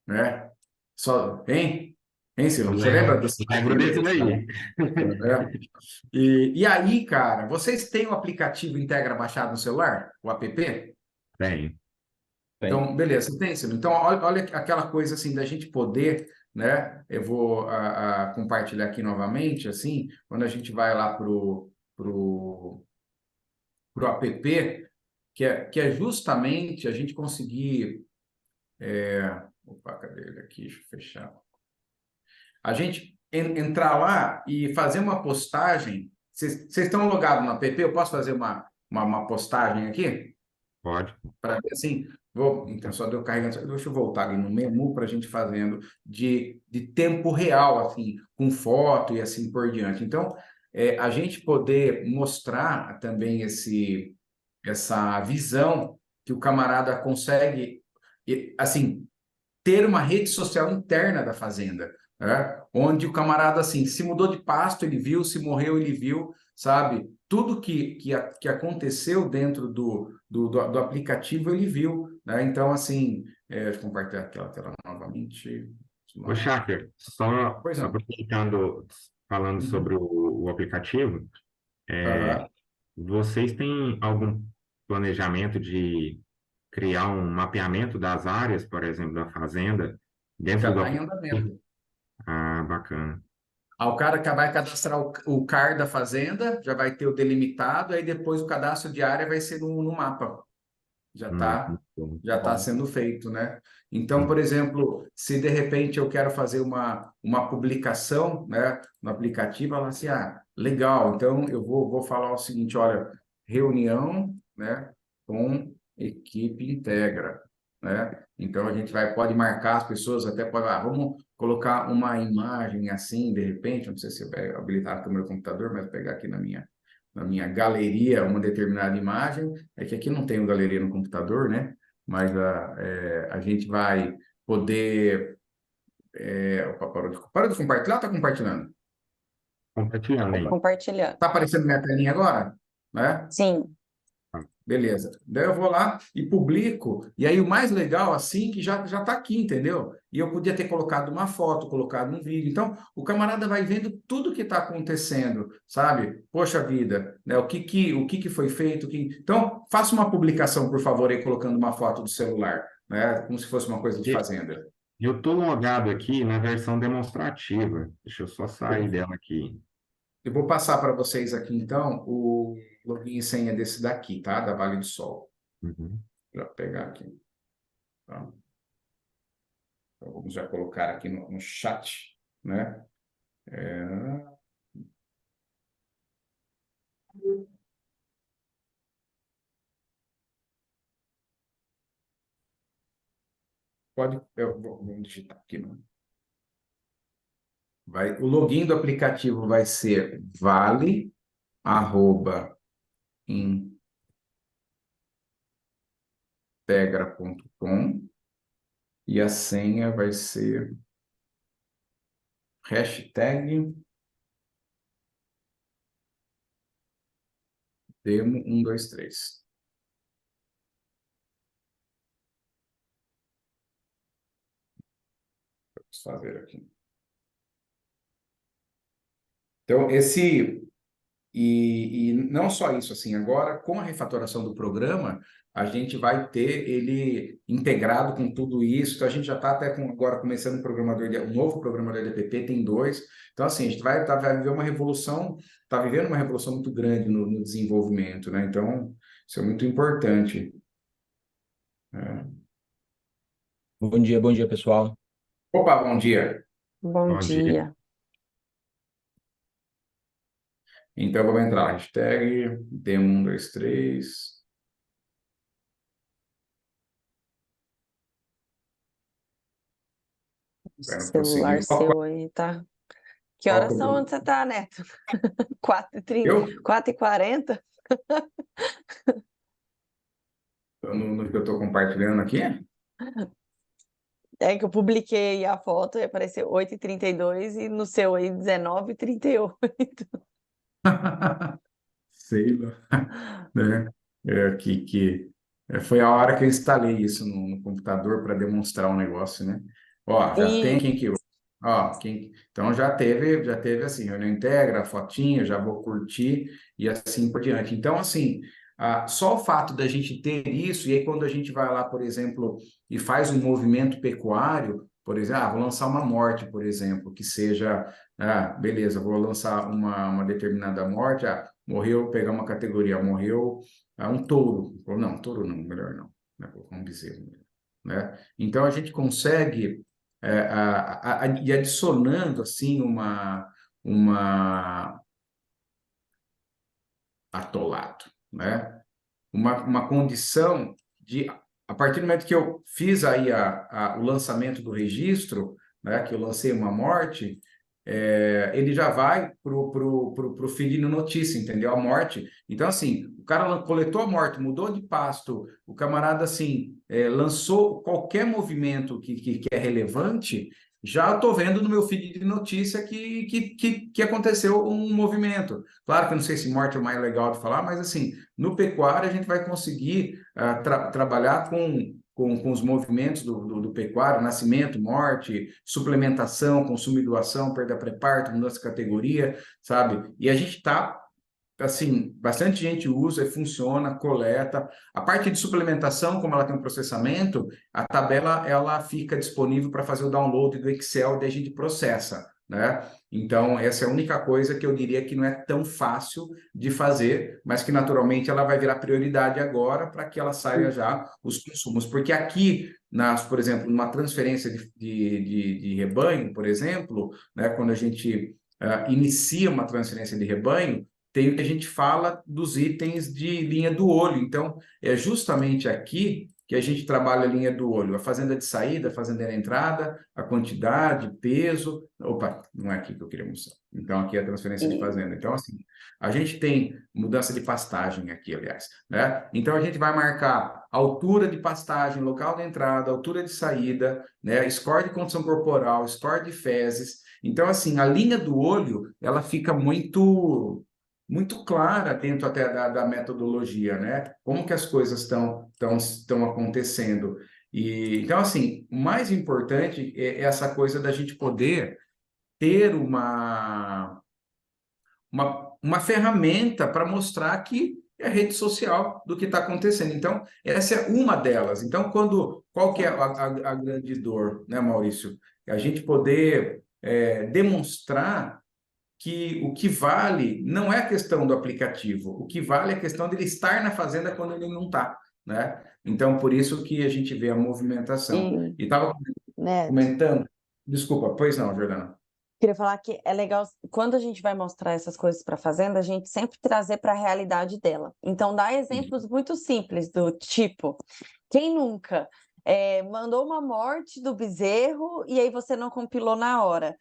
Né? Só, hein? Hein, Eu Silvio? Você lembra lembro, desse lembro desse daí. é. E aí, cara, vocês têm o aplicativo Integra baixado no celular? O app? Tem. Então, beleza, você tem, Silvio? Então, olha aquela coisa assim da gente poder, né? Eu vou compartilhar aqui novamente, assim, quando a gente vai lá pro app, que é justamente a gente conseguir. Opa, cadê ele aqui? Deixa eu fechar. A gente entrar lá e fazer uma postagem. Vocês estão logados no app? Eu posso fazer uma postagem aqui? Pode. Para assim, então, só deu carregando. Deixa eu voltar ali no menu para a gente fazendo de tempo real, assim, com foto e assim por diante. Então, a gente poder mostrar também essa visão que o camarada consegue, assim, ter uma rede social interna da fazenda, né? Onde o camarada, assim, se mudou de pasto, ele viu, se morreu, ele viu, sabe? Tudo que aconteceu dentro do aplicativo, ele viu, né? Então, assim, deixa eu compartilhar aquela tela novamente. Ô, Schacker, só Pois não. aproveitando, falando Uhum. sobre o aplicativo, Aham. vocês têm algum planejamento de criar um mapeamento das áreas, por exemplo, da fazenda, Já dentro do está em aplicativo? andamento. Ah, bacana. O cara que vai cadastrar o CAR da fazenda, já vai ter o delimitado, aí depois o cadastro de área vai ser no mapa. Já está Muito bom. já tá sendo feito, né? Então, Hum. por exemplo, se de repente eu quero fazer uma publicação, né, no aplicativo, ela assim, legal, então eu vou falar o seguinte, olha, reunião, né, com equipe integra, né? Então a gente pode marcar as pessoas, até pode, vamos colocar uma imagem assim, de repente, não sei se vai habilitar aqui o meu computador, mas pegar aqui na minha galeria uma determinada imagem, é que aqui não tem galeria no computador, né? Mas a gente vai poder. Opa, parou de compartilhar ou está compartilhando? Compartilhando aí. Compartilhando. Está aparecendo minha telinha agora? Né? Sim. Beleza. Daí eu vou lá e publico, e aí o mais legal, assim, que já está aqui, entendeu? E eu podia ter colocado uma foto, colocado um vídeo. Então, o camarada vai vendo tudo que está acontecendo, sabe? Poxa vida, né? O que foi feito. Então, faça uma publicação, por favor, aí colocando uma foto do celular, né? Como se fosse uma coisa de E- fazenda. Eu estou logado aqui na versão demonstrativa. Deixa eu só sair dela aqui. Eu vou passar para vocês aqui, então, o login e senha desse daqui, tá? Da Vale do Sol. Uhum. Vou pegar aqui. Tá? Então, vamos já colocar aqui no chat, né? Vamos digitar aqui, né? O login do aplicativo vai ser vale@integra.com e a senha vai ser hashtag demo123. Vamos fazer aqui. Então, e não só isso, assim, agora com a refatoração do programa, a gente vai ter ele integrado com tudo isso. Então, a gente já está até agora começando um novo programador de EDP, tem 2. Então, assim, a gente vai viver uma revolução, está vivendo uma revolução muito grande no desenvolvimento, né? Então, isso é muito importante. Bom dia, pessoal. Opa, bom dia. Bom Bom dia. dia. Então, vamos entrar. Hashtag D123. Vai no Celular prosseguir. seu aí, tá? Que Qual horas que é o são problema? onde você tá, Neto? 4h30? Eu? 4h40? No que eu estou compartilhando aqui? É que eu publiquei a foto e apareceu 8h32 e no seu aí 19h38. Sei lá, né? Foi a hora que eu instalei isso no computador para demonstrar um negócio, né? Ó, já tem E quem que... Ó, então já teve assim, reunião integra, fotinha, já vou curtir e assim por diante. Então, assim, só o fato da gente ter isso, e aí quando a gente vai lá, por exemplo, e faz um movimento pecuário, por exemplo, vou lançar uma morte, por exemplo, que seja, beleza, vou lançar uma determinada morte, morreu, pegar uma categoria, morreu um touro. Ou não, touro não, melhor não, né? Colocar um bezerro, né? Então a gente consegue ir adicionando assim uma atolado, né? Uma condição de, a partir do momento que eu fiz aí o lançamento do registro, né, que eu lancei uma morte, ele já vai pro feed no notícia, entendeu? A morte. Então, assim, o cara coletou a morte, mudou de pasto, o camarada, assim, lançou qualquer movimento que é relevante, já estou vendo no meu feed de notícia que aconteceu um movimento. Claro que eu não sei se morte é o mais legal de falar, mas, assim, no pecuário a gente vai conseguir trabalhar com os movimentos do pecuário, nascimento, morte, suplementação, consumo e doação, perda pré-parto, mudança de categoria, sabe? E a gente está, assim, bastante gente usa e funciona, coleta. A parte de suplementação, como ela tem um processamento, a tabela ela fica disponível para fazer o download do Excel, daí a gente processa, né? Então, essa é a única coisa que eu diria que não é tão fácil de fazer, mas que naturalmente ela vai virar prioridade agora para que ela saia já os consumos. Porque aqui, por exemplo, numa transferência de rebanho, por exemplo, né, quando a gente inicia uma transferência de rebanho, tem o que a gente fala dos itens de linha do olho. Então, é justamente aqui que a gente trabalha a linha do olho, a fazenda de saída, a fazenda de entrada, a quantidade, peso. Opa, não é aqui que eu queria mostrar. Então, aqui é a transferência de fazenda. Então, assim, a gente tem mudança de pastagem aqui, aliás, né? Então, a gente vai marcar altura de pastagem, local de entrada, altura de saída, né? Score de condição corporal, score de fezes. Então, assim, a linha do olho, ela fica muito clara dentro até da metodologia, né? Como que as coisas estão acontecendo. E, então, assim, o mais importante é essa coisa da gente poder ter uma ferramenta para mostrar que é rede social do que está acontecendo. Então, essa é uma delas. Então, qual que é a grande dor, né, Maurício? É a gente poder demonstrar que o que vale não é a questão do aplicativo, o que vale é a questão dele estar na fazenda quando ele não está, né? Então, por isso que a gente vê a movimentação. E estava Neto, comentando, desculpa, pois não, Jordana. queria falar que é legal, quando a gente vai mostrar essas coisas para a fazenda, a gente sempre trazer para a realidade dela. Então, dá exemplos muito simples, do tipo, quem nunca mandou uma morte do bezerro e aí você não compilou na hora?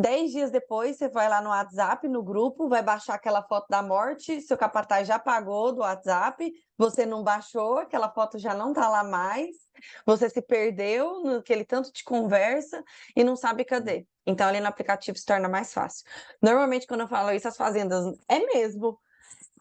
10 dias depois, você vai lá no WhatsApp, no grupo, vai baixar aquela foto da morte, seu capataz já pagou do WhatsApp, você não baixou, aquela foto já não tá lá mais, você se perdeu naquele tanto de conversa e não sabe cadê. Então, ali no aplicativo se torna mais fácil. Normalmente, quando eu falo isso, as fazendas, é mesmo.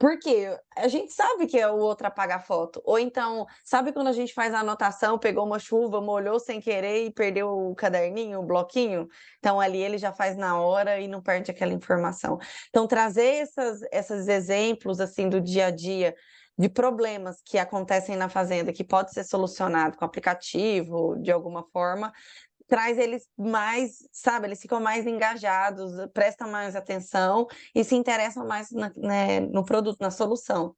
Porque a gente sabe que o outro apaga a foto. Ou então, sabe quando a gente faz a anotação, pegou uma chuva, molhou sem querer e perdeu o caderninho, o bloquinho? Então, ali ele já faz na hora e não perde aquela informação. Então, trazer esses exemplos, assim, do dia a dia, de problemas que acontecem na fazenda, que pode ser solucionado com aplicativo, de alguma forma, traz eles mais, sabe, eles ficam mais engajados, prestam mais atenção e se interessam mais né, no produto, na solução.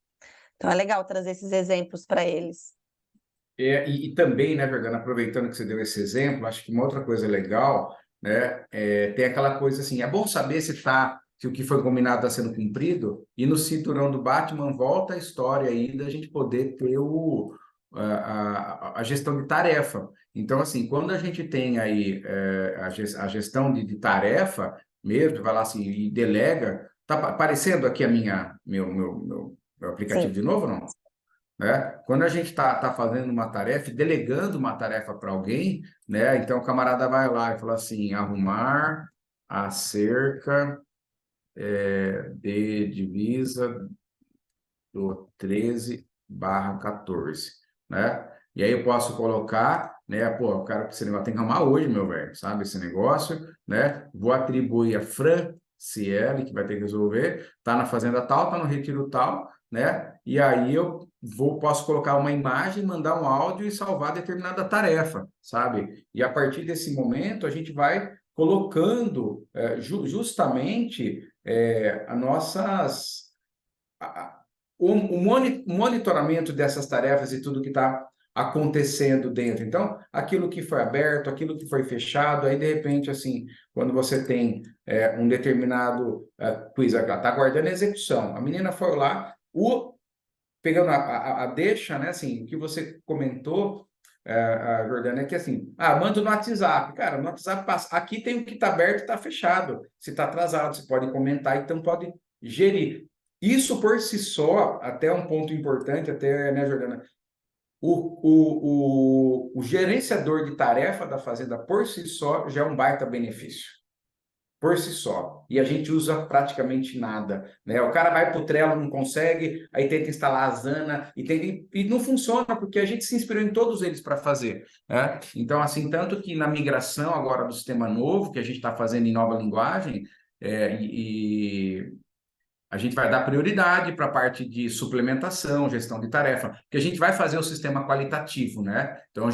Então é legal trazer esses exemplos para eles. E também, né, Verdana, aproveitando que você deu esse exemplo, acho que uma outra coisa legal, né, tem aquela coisa assim, é bom saber se o que foi combinado está sendo cumprido, e no cinturão do Batman volta a história aí da gente poder ter a gestão de tarefa. Então, assim, quando a gente tem aí a gestão de tarefa mesmo, vai lá assim, e delega, tá aparecendo aqui meu aplicativo Sim. de novo, não? Né? Quando a gente está fazendo uma tarefa, delegando uma tarefa para alguém, né? Então o camarada vai lá e fala assim, arrumar a cerca de divisa do 13/14, né? E aí eu posso colocar, né? Pô, eu quero que esse negócio tem que arrumar hoje, meu velho, sabe? Esse negócio, né? Vou atribuir a Franciele, que vai ter que resolver, tá na fazenda tal, tá no retiro tal, né? E aí posso colocar uma imagem, mandar um áudio e salvar determinada tarefa, sabe? E a partir desse momento a gente vai colocando justamente as nossas o monitoramento dessas tarefas e tudo que está acontecendo dentro. Então, aquilo que foi aberto, aquilo que foi fechado, aí de repente, assim, quando você tem um determinado quiz, ela está aguardando a execução. A menina foi lá, pegando a deixa, né, assim, o que você comentou, a Jordana, é que assim, manda no WhatsApp. Cara, no WhatsApp passa. Aqui tem o que está aberto e está fechado. Se está atrasado, você pode comentar, então pode gerir. Isso por si só, até um ponto importante, até, né, Jordana? O gerenciador de tarefa da fazenda por si só já é um baita benefício. Por si só. E a gente usa praticamente nada, né? O cara vai para o Trello, não consegue, aí tenta instalar a Asana e não funciona porque a gente se inspirou em todos eles para fazer, né? Então, assim, tanto que na migração agora do sistema novo, que a gente está fazendo em nova linguagem, a gente vai dar prioridade para a parte de suplementação, gestão de tarefa, porque a gente vai fazer o sistema qualitativo, né? Então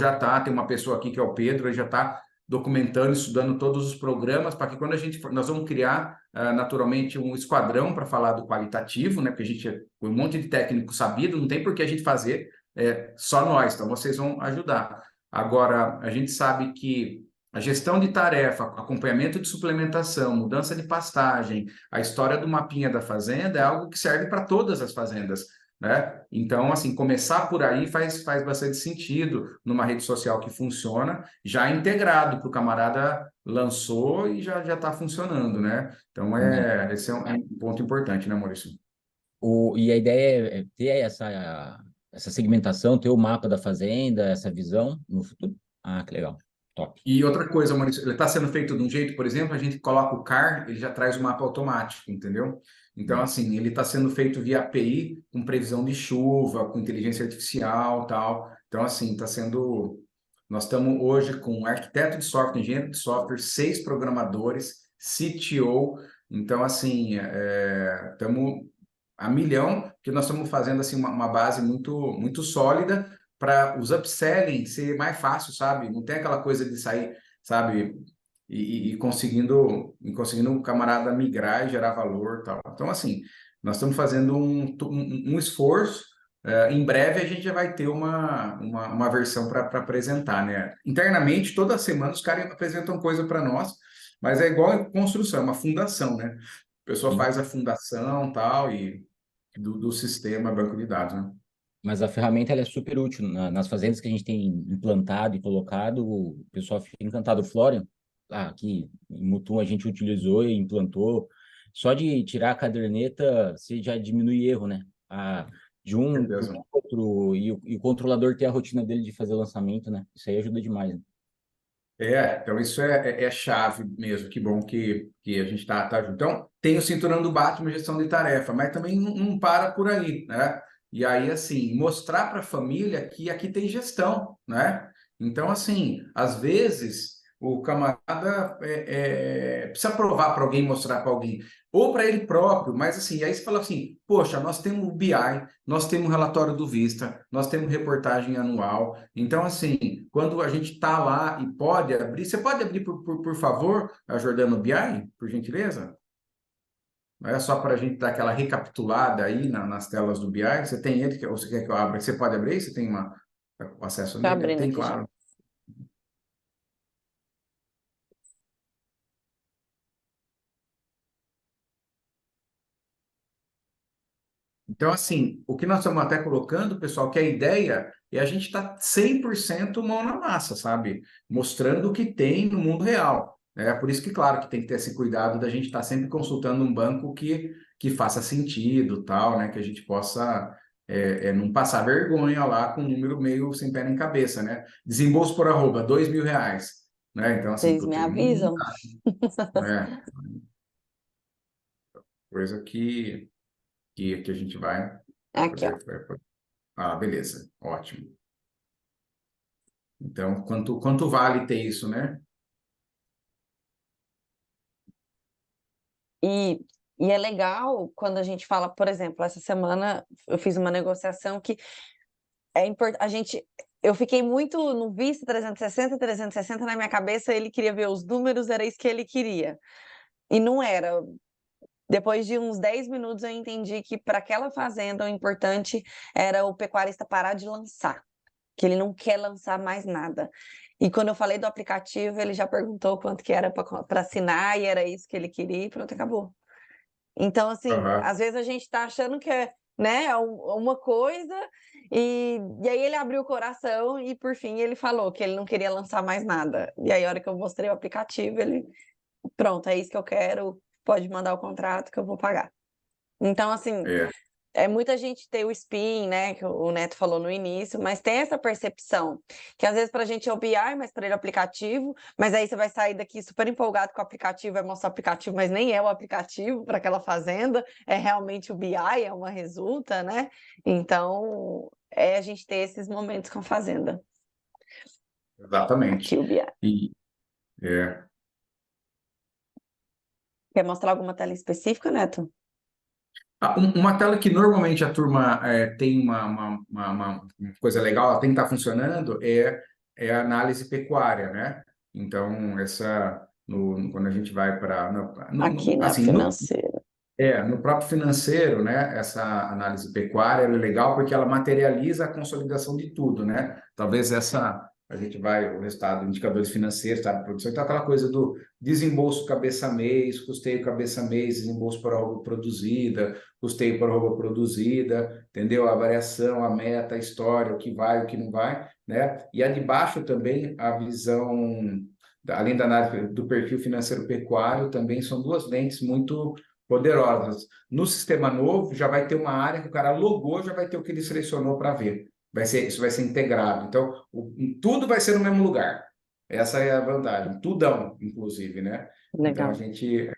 tem uma pessoa aqui que é o Pedro, ele já está documentando, estudando todos os programas, para que quando nós vamos criar naturalmente um esquadrão para falar do qualitativo, né? Porque a gente é um monte de técnico sabido, não tem por que a gente fazer só nós, então vocês vão ajudar. Agora, a gente sabe que a gestão de tarefa, acompanhamento de suplementação, mudança de pastagem, a história do mapinha da fazenda é algo que serve para todas as fazendas, né? Então, assim, começar por aí faz bastante sentido numa rede social que funciona, já integrado para o camarada lançou e já está funcionando, né? Então, esse é um ponto importante, né, Maurício? E a ideia é ter essa segmentação, ter o mapa da fazenda, essa visão no futuro. Ah, que legal. Top. E outra coisa, Maurício, ele está sendo feito de um jeito, por exemplo, a gente coloca o CAR, ele já traz o mapa automático, entendeu? Então, assim, ele está sendo feito via API, com previsão de chuva, com inteligência artificial, tal. Então, assim, nós estamos hoje com arquiteto de software, engenheiro de software, 6 programadores, CTO. Então, assim, estamos a milhão, que nós estamos fazendo assim uma base muito muito sólida para os upselling ser mais fácil, sabe? Não tem aquela coisa de sair, sabe? E conseguindo o camarada migrar e gerar valor, tal. Então, assim, nós estamos fazendo um esforço. Em breve a gente já vai ter uma versão para apresentar, né? Internamente, toda semana os caras apresentam coisa para nós, mas é igual em construção, é uma fundação, né? A pessoa Sim. faz a fundação, tal, e do sistema banco de dados, né? Mas a ferramenta ela é super útil. Nas fazendas que a gente tem implantado e colocado, o pessoal fica encantado. O Florian, aqui em Mutum, a gente utilizou e implantou. Só de tirar a caderneta, você já diminui erro, né? De Com um para certeza. o outro, e o controlador ter a rotina dele de fazer o lançamento, né? Isso aí ajuda demais, né? Então isso é chave mesmo. Que bom que a gente tá junto. Então, tem o cinturão do Batman, gestão de tarefa, mas também não para por aí, né? E aí, assim, mostrar para a família que aqui tem gestão, né? Então, assim, às vezes o camarada precisa provar para alguém, mostrar para alguém, ou para ele próprio, mas assim, aí você fala assim, poxa, nós temos o BI, nós temos o relatório do Vista, nós temos reportagem anual. Então, assim, quando a gente está lá e pode abrir, você pode abrir, por favor, a Jordano BI, por gentileza? Não é só para a gente dar aquela recapitulada aí nas telas do BI. Você tem ele, ou você quer que eu abra? Você pode abrir? Você tem o acesso Tô nele? abrindo Tem, aqui já. claro. Então, assim, o que nós estamos até colocando, pessoal, que a ideia é a gente estar 100% mão na massa, sabe? Mostrando o que tem no mundo real. É por isso que, claro, que tem que ter esse cuidado da gente estar sempre consultando um banco que faça sentido, tal, né? Que a gente possa não passar vergonha lá com um número meio sem pé nem cabeça, né? Desembolso por arroba, R$ 2.000, né? Então, assim, Vocês me putz, avisam? né? Coisa que a gente vai Aqui, ó. poder... Ah, beleza, ótimo. Então, quanto vale ter isso, né? E, e é legal quando a gente fala, por exemplo, essa semana eu fiz uma negociação que é importante. Eu fiquei muito no Vista 360 na minha cabeça, ele queria ver os números, era isso que ele queria. E não era. Depois de uns 10 minutos, eu entendi que para aquela fazenda o importante era o pecuarista parar de lançar, que ele não quer lançar mais nada. E quando eu falei do aplicativo, ele já perguntou quanto que era para assinar, e era isso que ele queria, e pronto, acabou. Então, assim, Aham. às vezes a gente está achando que é, né, uma coisa, e aí ele abriu o coração e, por fim, ele falou que ele não queria lançar mais nada. E aí, a hora que eu mostrei o aplicativo, ele, pronto, é isso que eu quero, pode mandar o contrato que eu vou pagar. Então, assim, É, muita gente tem o spin, né, que o Neto falou no início, mas tem essa percepção, que às vezes para a gente é o BI, mas para ele é o aplicativo, mas aí você vai sair daqui super empolgado com o aplicativo, vai mostrar o aplicativo, mas nem é o aplicativo para aquela fazenda, é realmente o BI, é uma resulta, né? Então, a gente ter esses momentos com a fazenda. exatamente. Aqui o BI. E, é, Quer mostrar alguma tela específica, Neto? uma tela que normalmente a turma tem uma coisa legal, ela tem que estar funcionando, é a análise pecuária, né? Então, quando a gente vai para... Aqui na assim, financeira. no próprio financeiro, né, essa análise pecuária ela é legal porque ela materializa a consolidação de tudo, né? Talvez a gente vai, o resultado, indicadores financeiros, tá, produção, então aquela coisa do desembolso cabeça-mês, custeio cabeça-mês, desembolso por arroba produzida, custeio por arroba produzida, entendeu? A variação, a meta, a história, o que vai, o que não vai, né? E a de baixo também, a visão, além da análise do perfil financeiro pecuário, também são duas lentes muito poderosas. No sistema novo, já vai ter uma área que o cara logou, já vai ter o que ele selecionou para ver. Isso vai ser integrado. Então, tudo vai ser no mesmo lugar. Essa é a vantagem. Tudão, inclusive, né? Então, a Legal. gente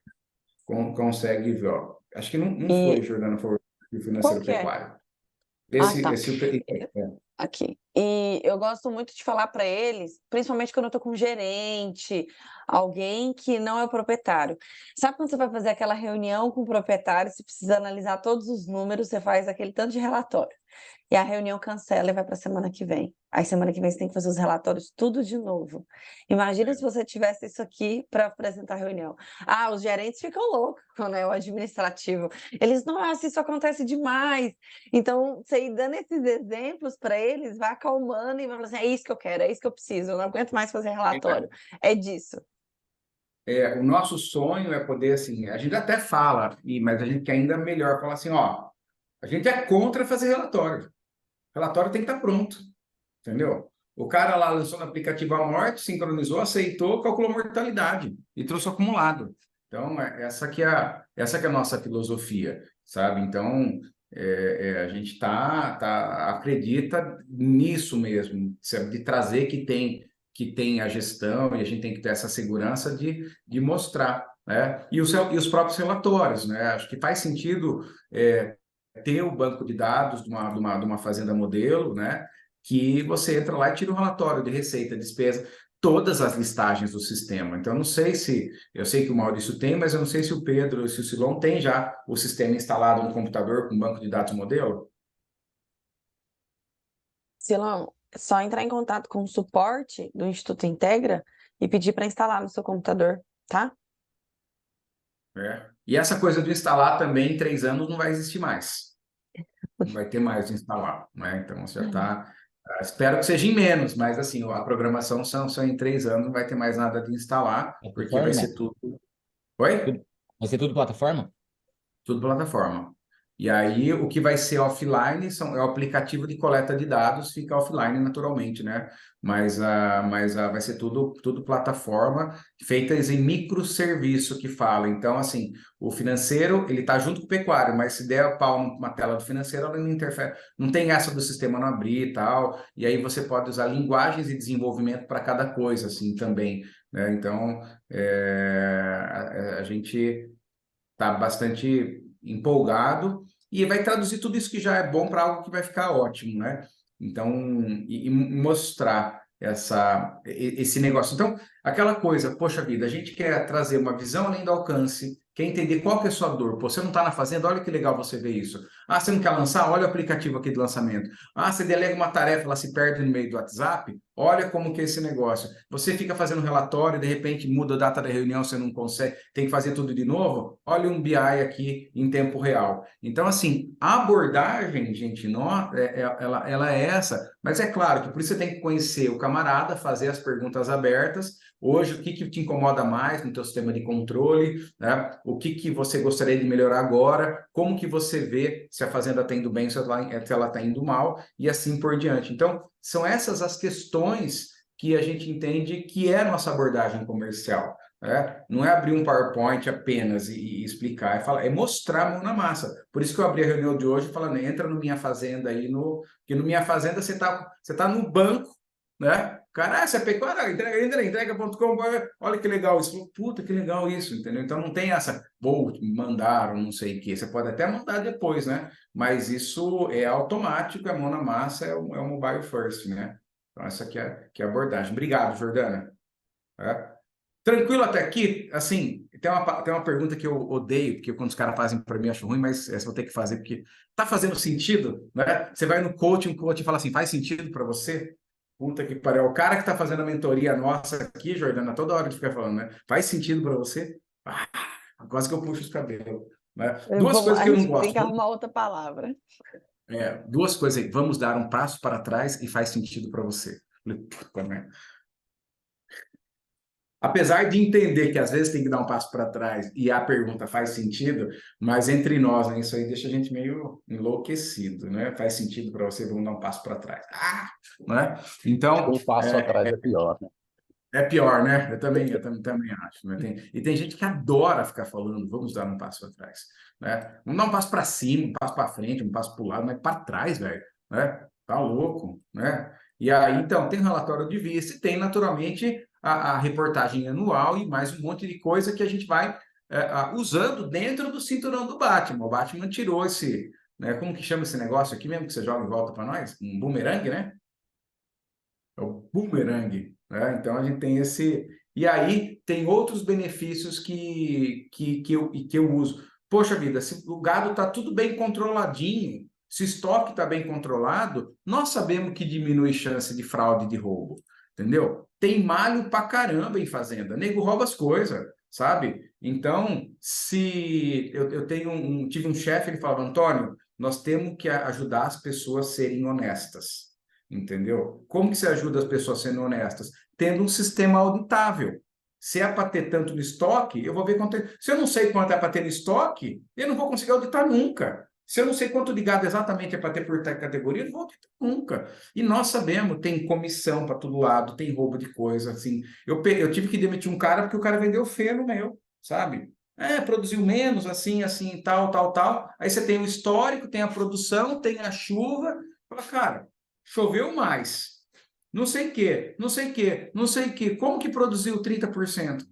consegue ver. Ó. Acho que não foi, E Jordana, foi o qual financeiro que é? pecuário. Ah, tá. É. Aqui. E eu gosto muito de falar para eles, principalmente quando eu estou com um gerente, alguém que não é o proprietário. Sabe quando você vai fazer aquela reunião com o proprietário, você precisa analisar todos os números, você faz aquele tanto de relatório. E a reunião cancela e vai para a semana que vem. Aí semana que vem você tem que fazer os relatórios tudo de novo. Imagina se você tivesse isso aqui para apresentar a reunião. Ah, os gerentes ficam loucos, né? O administrativo. Eles, nossa, isso acontece demais. Então, você ir dando esses exemplos para eles, vai acalmando e vai falando assim: é isso que eu quero, é isso que eu preciso, eu não aguento mais fazer relatório. É disso. O nosso sonho é poder, assim, a gente até fala, mas a gente quer ainda melhor falar assim, ó, a gente é contra fazer relatório. O relatório tem que estar pronto, entendeu? O cara lá lançou no aplicativo a morte, sincronizou, aceitou, calculou a mortalidade e trouxe o acumulado. Então, essa que é a nossa filosofia, sabe? Então, a gente acredita nisso mesmo, sabe? De trazer que tem que tem a gestão e a gente tem que ter essa segurança de mostrar, né? E os próprios relatórios, né? Acho que faz sentido ter o banco de dados de uma fazenda modelo, né? Que você entra lá e tira o relatório de receita, despesa, todas as listagens do sistema. Então, não sei eu sei que o Maurício tem, mas eu não sei se o Pedro, se o Silon tem já o sistema instalado no computador com banco de dados modelo. Silão, é só entrar em contato com o suporte do Instituto Integra e pedir para instalar no seu computador, tá? E essa coisa de instalar também em 3 anos não vai existir mais. Não vai ter mais de instalar, né? Então, você já está... Espero que seja em menos, mas assim, a programação são em 3 anos, não vai ter mais nada de instalar, porque vai ser tudo... Oi? Vai ser tudo plataforma? Tudo plataforma. E aí, o que vai ser offline é o aplicativo de coleta de dados, fica offline naturalmente, né? Mas vai ser tudo plataforma, feitas em microserviço que fala. Então, assim, o financeiro, ele está junto com o pecuário, mas se der pau numa tela do financeiro, ela não interfere. Não tem essa do sistema não abrir e tal. E aí você pode usar linguagens de desenvolvimento para cada coisa, assim, também, né? Então, a gente está bastante empolgado e vai traduzir tudo isso que já é bom para algo que vai ficar ótimo, né? Então, e mostrar esse negócio. Então, aquela coisa, poxa vida, a gente quer trazer uma visão além do alcance, quer entender qual que é a sua dor. Pô, você não está na fazenda, olha que legal você ver isso. Ah, você não quer lançar? Olha o aplicativo aqui de lançamento. Ah, você delega uma tarefa, ela se perde no meio do WhatsApp? Olha como que é esse negócio. Você fica fazendo relatório, de repente muda a data da reunião, você não consegue, tem que fazer tudo de novo? Olha um BI aqui em tempo real. Então, assim, a abordagem, gente, ela é essa. Mas é claro que por isso você tem que conhecer o camarada, fazer as perguntas abertas. Hoje, o que te incomoda mais no teu sistema de controle, né? O que você gostaria de melhorar agora? Como que você vê se a fazenda está indo bem, se ela está indo mal, e assim por diante. Então, são essas as questões que a gente entende que é a nossa abordagem comercial. Né? Não é abrir um PowerPoint apenas e explicar, é mostrar a mão na massa. Por isso que eu abri a reunião de hoje falando, entra no Minha Fazenda aí, porque no Minha Fazenda você tá no banco, né? Cara, você é pecuária, entrega.com, olha que legal isso. Puta, que legal isso, entendeu? Então não tem essa, vou mandar ou não sei o quê. Você pode até mandar depois, né? Mas isso é automático, é mão na massa, é o mobile first, né? Então essa aqui é a abordagem. Obrigado, Jordana. Tranquilo até aqui? Assim, tem uma pergunta que eu odeio, porque quando os caras fazem para mim eu acho ruim, mas essa eu vou ter que fazer, porque tá fazendo sentido, né? Você vai no coaching, o coach fala assim, faz sentido para você? Puta que pariu. O cara que está fazendo a mentoria nossa aqui, Jordana, toda hora ele fica falando, né? Faz sentido para você? Ah, quase que eu puxo os cabelos. Né? Duas coisas que eu não gosto. Tem que arrumar outra palavra. Duas coisas aí. Vamos dar um passo para trás e faz sentido para você. Puta, né? Apesar de entender que às vezes tem que dar um passo para trás e a pergunta faz sentido, mas entre nós, né, isso aí deixa a gente meio enlouquecido, né? Faz sentido para você, vamos dar um passo para trás. Né? Então, um passo atrás é pior, né? É pior, né? Eu também acho. Né? Tem gente que adora ficar falando, vamos dar um passo atrás. Né? Vamos dar um passo para cima, um passo para frente, um passo para o lado, mas para trás, velho. Né? Tá louco, né? E aí, então, tem relatório de vista e tem, naturalmente, a reportagem anual e mais um monte de coisa que a gente vai usando dentro do cinturão do Batman. O Batman tirou esse... Né? Como que chama esse negócio aqui mesmo que você joga em volta para nós? Um bumerangue, né? É o bumerangue. Né? Então, a gente tem esse... E aí, tem outros benefícios que eu uso. Poxa vida, se o gado está tudo bem controladinho, se o estoque está bem controlado, nós sabemos que diminui chance de fraude e de roubo. Entendeu? Tem malho pra caramba em fazenda. Nego rouba as coisas, sabe? Então, se eu tive um chefe, ele falava, Antônio, nós temos que ajudar as pessoas a serem honestas. Entendeu? Como que você ajuda as pessoas a serem honestas? Tendo um sistema auditável. Se é para ter tanto no estoque, eu vou ver quanto... Se eu não sei quanto é para ter no estoque, eu não vou conseguir auditar nunca. Se eu não sei quanto de gado exatamente é para ter por categoria, eu não vou auditar nunca. E nós sabemos, tem comissão para todo lado, tem roubo de coisa, assim. Eu tive que demitir um cara porque o cara vendeu feno meu, sabe? Produziu menos, assim, tal. Aí você tem o histórico, tem a produção, tem a chuva. Fala, cara, choveu mais, não sei o quê, não sei o quê, não sei o quê. Como que produziu 30%?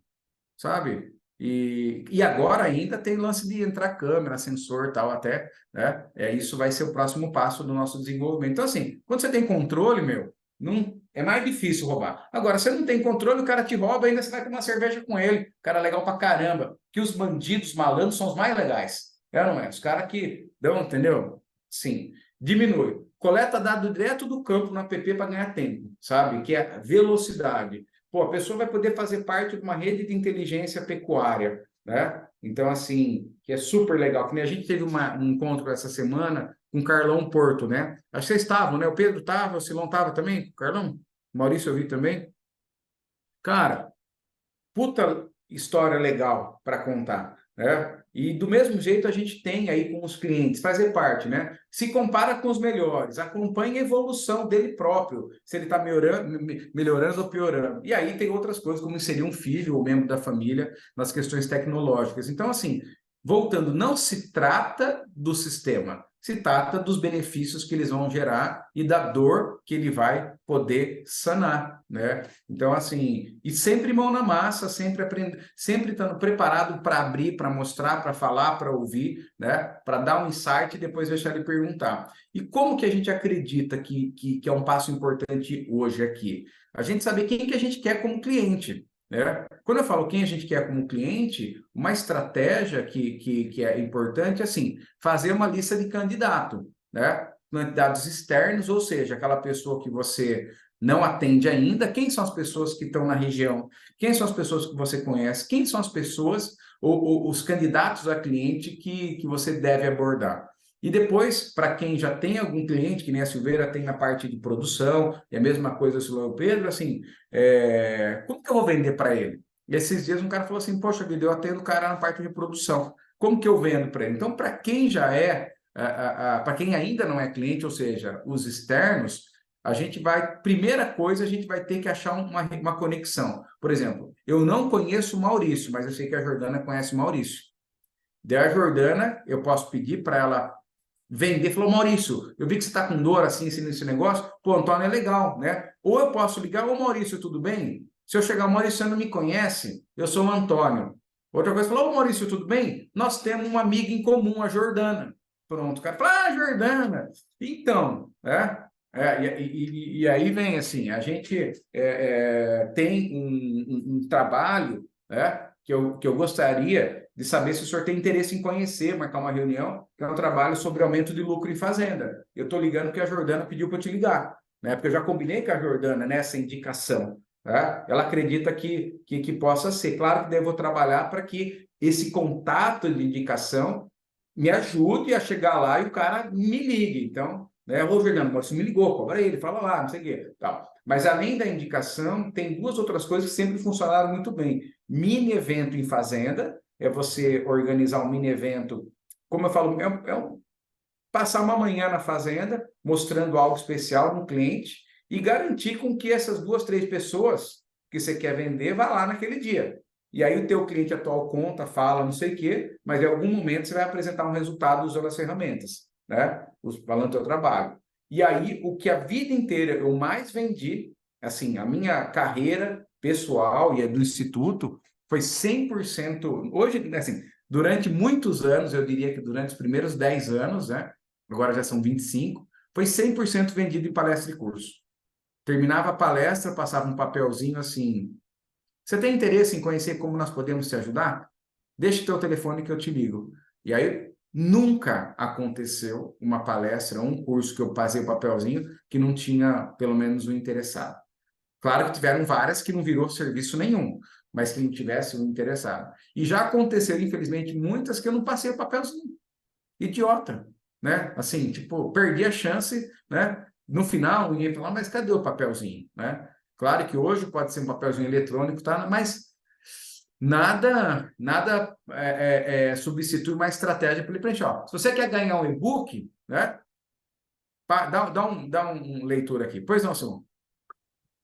Sabe? E agora ainda tem lance de entrar câmera, sensor, tal, até, né? Isso vai ser o próximo passo do nosso desenvolvimento. Então, assim, quando você tem controle, meu, não, é mais difícil roubar. Agora, você não tem controle, o cara te rouba, ainda você vai tomar cerveja com ele. O cara é legal pra caramba. Que os bandidos malandros são os mais legais. É ou não é? Os caras que dão, entendeu? Sim. Diminui. Coleta dado direto do campo no app para ganhar tempo, sabe? Que é velocidade. Pô, a pessoa vai poder fazer parte de uma rede de inteligência pecuária, né? Então, assim, que é super legal. Que nem a gente teve um encontro essa semana com o Carlão Porto, né? Acho que vocês estavam, né? O Pedro estava, o Silão estava também, Carlão? O Maurício eu vi também. Cara, puta história legal para contar, né? E do mesmo jeito a gente tem aí com os clientes, fazer parte, né? Se compara com os melhores, acompanha a evolução dele próprio, se ele está melhorando ou piorando. E aí tem outras coisas, como inserir um filho ou membro da família nas questões tecnológicas. Então, assim, voltando, não se trata do sistema, se trata dos benefícios que eles vão gerar e da dor que ele vai poder sanar, né? Então, assim, e sempre mão na massa, sempre aprendendo, sempre estando preparado para abrir, para mostrar, para falar, para ouvir, né? Para dar um insight e depois deixar ele perguntar. E como que a gente acredita que é um passo importante hoje aqui? A gente saber quem que a gente quer como cliente, né? Quando eu falo quem a gente quer como cliente, uma estratégia que é importante é assim, fazer uma lista de candidato, né? Candidatos externos, ou seja, aquela pessoa que você não atende ainda, quem são as pessoas que estão na região, quem são as pessoas que você conhece, quem são as pessoas ou os candidatos a cliente que você deve abordar. E depois, para quem já tem algum cliente, que nem a Silveira tem na parte de produção, e a mesma coisa o Silvio Pedro, assim, como que eu vou vender para ele? E esses dias um cara falou assim, poxa vida, eu atendo o cara na parte de produção, como que eu vendo para ele? Então, para quem já é, para quem ainda não é cliente, ou seja, os externos, a gente vai, primeira coisa, a gente vai ter que achar uma conexão. Por exemplo, eu não conheço o Maurício, mas eu sei que a Jordana conhece o Maurício. Daí a Jordana, eu posso pedir para ela vender, falou, Maurício, eu vi que você está com dor assim, nesse negócio, pô, Antônio é legal, né? Ou eu posso ligar, ô Maurício, tudo bem? Se eu chegar, Maurício, você não me conhece, eu sou o Antônio. Outra coisa, falou, ô Maurício, tudo bem? Nós temos uma amiga em comum, a Jordana. Pronto, o cara fala, ah, Jordana. Então, né? E aí vem assim, a gente tem um trabalho, né, que eu gostaria de saber se o senhor tem interesse em conhecer, marcar uma reunião, que é um trabalho sobre aumento de lucro em fazenda. Eu estou ligando porque a Jordana pediu para eu te ligar, né? Porque eu já combinei com a Jordana nessa indicação. Tá? Ela acredita que possa ser. Claro que devo trabalhar para que esse contato de indicação me ajude a chegar lá e o cara me ligue. Então, né? Ô, Fernando, você me ligou, cobra ele, fala lá, não sei o quê. Tal. Mas além da indicação, tem duas outras coisas que sempre funcionaram muito bem. Mini evento em fazenda, é você organizar um mini evento, como eu falo, passar uma manhã na fazenda, mostrando algo especial no cliente e garantir com que essas 2, 3 pessoas que você quer vender vá lá naquele dia. E aí o teu cliente atual conta, fala, não sei o quê, mas em algum momento você vai apresentar um resultado usando as ferramentas, né? Falando do teu trabalho. E aí, o que a vida inteira eu mais vendi, assim, a minha carreira pessoal e a do Instituto, foi 100%. Hoje, assim, durante muitos anos, eu diria que durante os primeiros 10 anos, né? Agora já são 25, foi 100% vendido em palestra e curso. Terminava a palestra, passava um papelzinho assim, você tem interesse em conhecer como nós podemos te ajudar? Deixa o teu telefone que eu te ligo. E aí, nunca aconteceu uma palestra, um curso que eu passei o papelzinho que não tinha, pelo menos, um interessado. Claro que tiveram várias que não virou serviço nenhum, mas que não tivesse um interessado. E já aconteceu, infelizmente, muitas que eu não passei o papelzinho. Idiota, né? Assim, tipo, perdi a chance, né? No final, ninguém falou, mas cadê o papelzinho, né? Claro que hoje pode ser um papelzinho eletrônico, tá? Mas nada substitui uma estratégia para ele preencher. Ó, se você quer ganhar um e-book, né? Dá um leitura aqui. Pois não, Simão?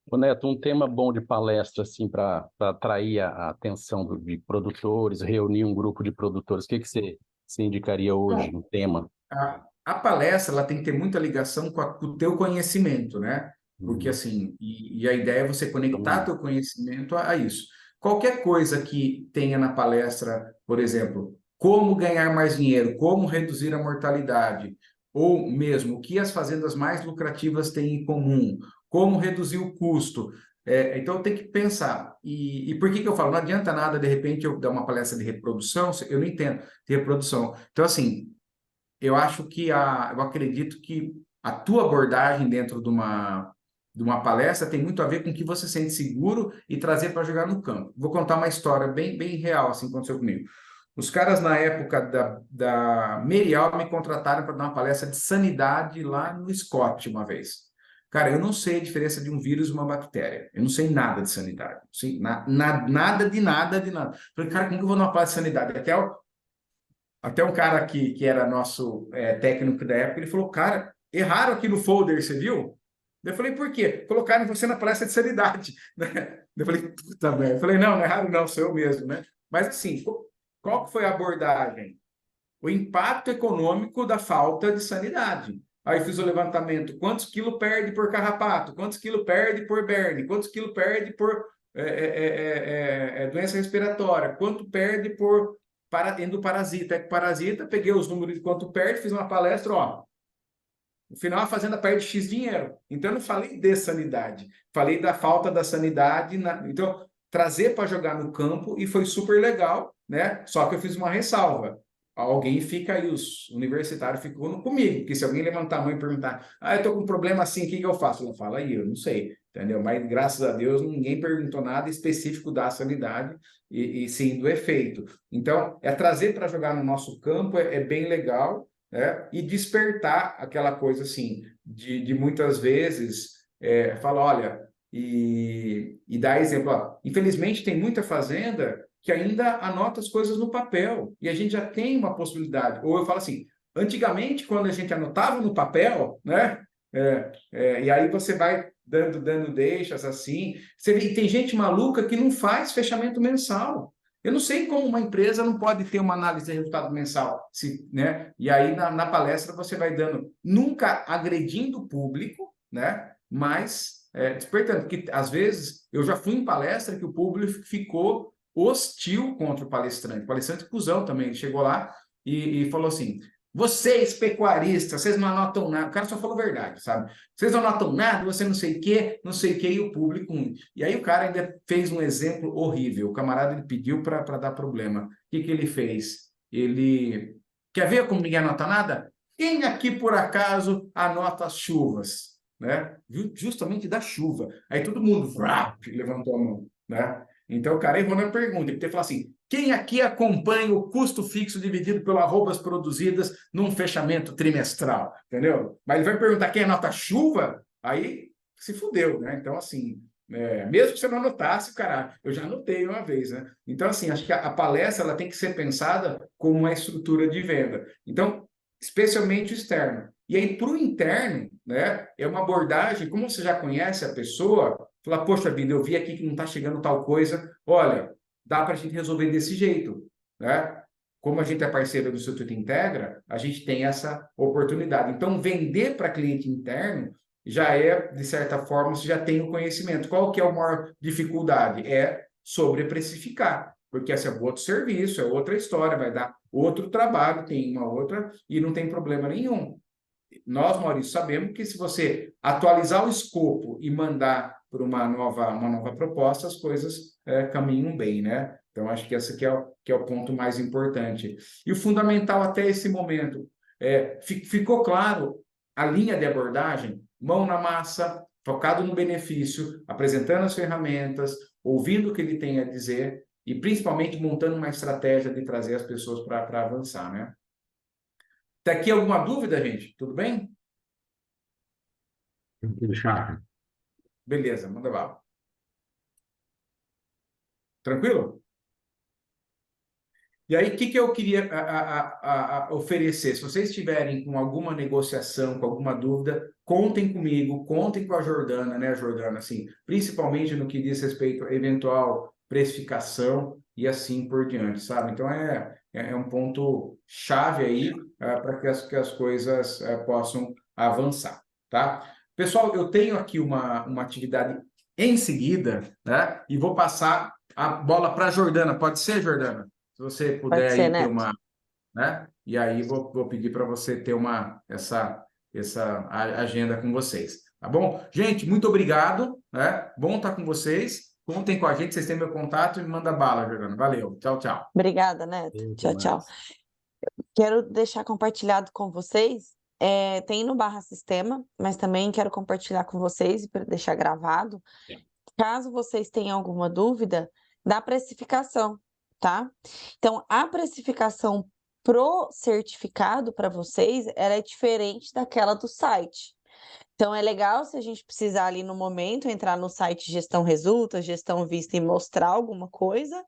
Ô, Neto, um tema bom de palestra, assim, para atrair a atenção de produtores, reunir um grupo de produtores, o que você indicaria hoje, um tema? A palestra ela tem que ter muita ligação com o teu conhecimento, né? Porque assim, e a ideia é você conectar teu conhecimento a isso. Qualquer coisa que tenha na palestra, por exemplo, como ganhar mais dinheiro, como reduzir a mortalidade, ou mesmo o que as fazendas mais lucrativas têm em comum, como reduzir o custo. Então tem que pensar. E por que que eu falo? Não adianta nada, de repente, eu dar uma palestra de reprodução, eu não entendo de reprodução. Então, assim, eu acredito que a tua abordagem dentro de uma palestra tem muito a ver com o que você sente seguro e trazer para jogar no campo. Vou contar uma história bem, bem real, assim, que aconteceu comigo. Os caras, na época da Merial, me contrataram para dar uma palestra de sanidade lá no Scott uma vez. Cara, eu não sei a diferença de um vírus e uma bactéria. Eu não sei nada de sanidade. Não sei nada de nada de nada. Falei, cara, como que eu vou dar uma palestra de sanidade? Até um cara que era nosso técnico da época, ele falou, cara, erraram aqui no folder, você viu? Daí eu falei, por quê? Colocaram você na palestra de sanidade. Né? Daí eu falei, puta merda. Eu falei, não, não é errado não, sou eu mesmo, né? Mas assim, qual que foi a abordagem? O impacto econômico da falta de sanidade. Aí fiz o levantamento, quantos quilos perde por carrapato? Quantos quilos perde por berne? Quantos quilos perde por doença respiratória? Quanto perde por endoparasita? Ectoparasita, peguei os números de quanto perde, fiz uma palestra, ó. No final, a fazenda perde X dinheiro. Então, eu não falei de sanidade. Falei da falta da sanidade. Então, trazer para jogar no campo e foi super legal, né? Só que eu fiz uma ressalva. Alguém fica aí, os universitários ficam comigo, porque se alguém levantar a mão e perguntar, eu estou com um problema assim, o que eu faço? Ela fala aí, eu não sei, entendeu? Mas graças a Deus ninguém perguntou nada específico da sanidade e sim do efeito. Então, trazer para jogar no nosso campo é bem legal, né? E despertar aquela coisa assim, de muitas vezes falar, olha, e dar exemplo, ó, infelizmente tem muita fazenda que ainda anota as coisas no papel, e a gente já tem uma possibilidade. Ou eu falo assim, antigamente, quando a gente anotava no papel, né? E aí você vai dando deixas assim. Você vê, tem gente maluca que não faz fechamento mensal. Eu não sei como uma empresa não pode ter uma análise de resultado mensal, né? E aí na palestra você vai dando, nunca agredindo o público, né? Mas despertando, porque às vezes eu já fui em palestra que o público ficou hostil contra o palestrante cuzão também, ele chegou lá e falou assim, vocês pecuaristas, vocês não anotam nada, o cara só falou a verdade, sabe? Vocês não anotam nada, você não sei o quê, e o público... E aí o cara ainda fez um exemplo horrível, o camarada ele pediu para dar problema. O que ele fez? Ele... Quer ver como ninguém anota nada? Quem aqui, por acaso, anota as chuvas? Né? Justamente da chuva. Aí todo mundo levantou a mão, né? Então, o cara errou na pergunta. Ele tem que falar assim, quem aqui acompanha o custo fixo dividido pelas arrobas produzidas num fechamento trimestral? Entendeu? Mas ele vai perguntar quem anota chuva? Aí se fudeu, né? Então, assim, mesmo que você não anotasse, cara, eu já anotei uma vez, né? Então, assim, acho que a palestra ela tem que ser pensada como uma estrutura de venda. Então, especialmente o externo. E aí, para o interno, né, é uma abordagem, como você já conhece a pessoa, falar, poxa vida, eu vi aqui que não está chegando tal coisa, olha, dá para a gente resolver desse jeito, né? Como a gente é parceiro do Instituto Integra, a gente tem essa oportunidade. Então, vender para cliente interno já de certa forma, você já tem o conhecimento. Qual que é a maior dificuldade? É sobreprecificar, porque esse é outro serviço, é outra história, vai dar outro trabalho, tem uma outra, e não tem problema nenhum. Nós, Maurício, sabemos que se você atualizar o escopo e mandar para uma nova proposta, as coisas caminham bem, né? Então, acho que esse que é o ponto mais importante. E o fundamental até esse momento, ficou claro a linha de abordagem, mão na massa, focado no benefício, apresentando as ferramentas, ouvindo o que ele tem a dizer e, principalmente, montando uma estratégia de trazer as pessoas para avançar, né? Tem aqui alguma dúvida, gente? Tudo bem? Chato. Beleza, manda bala. Tranquilo? E aí, o que eu queria oferecer? Se vocês estiverem com alguma negociação, com alguma dúvida, contem comigo, contem com a Jordana, né, Jordana? Assim, principalmente no que diz respeito à eventual precificação e assim por diante, sabe? Então, é um ponto chave aí para que as coisas possam avançar, tá? Pessoal, eu tenho aqui uma atividade em seguida, né? E vou passar a bola para a Jordana. Pode ser, Jordana? Se você Pode puder ser, aí ter Neto. uma, né? E aí vou pedir para você ter essa agenda com vocês, tá bom? Gente, muito obrigado, né? Bom estar com vocês. Contem com a gente, vocês têm meu contato e manda bala, Jordana. Valeu, tchau, tchau. Obrigada, Neto. Até Tchau, tchau. mais. Quero deixar compartilhado com vocês, tem no Barra Sistema, mas também quero compartilhar com vocês e para deixar gravado, caso vocês tenham alguma dúvida, da precificação, tá? Então, a precificação pro certificado para vocês, ela é diferente daquela do site. Então, é legal se a gente precisar ali no momento entrar no site Gestão Resultas, Gestão Vista e mostrar alguma coisa,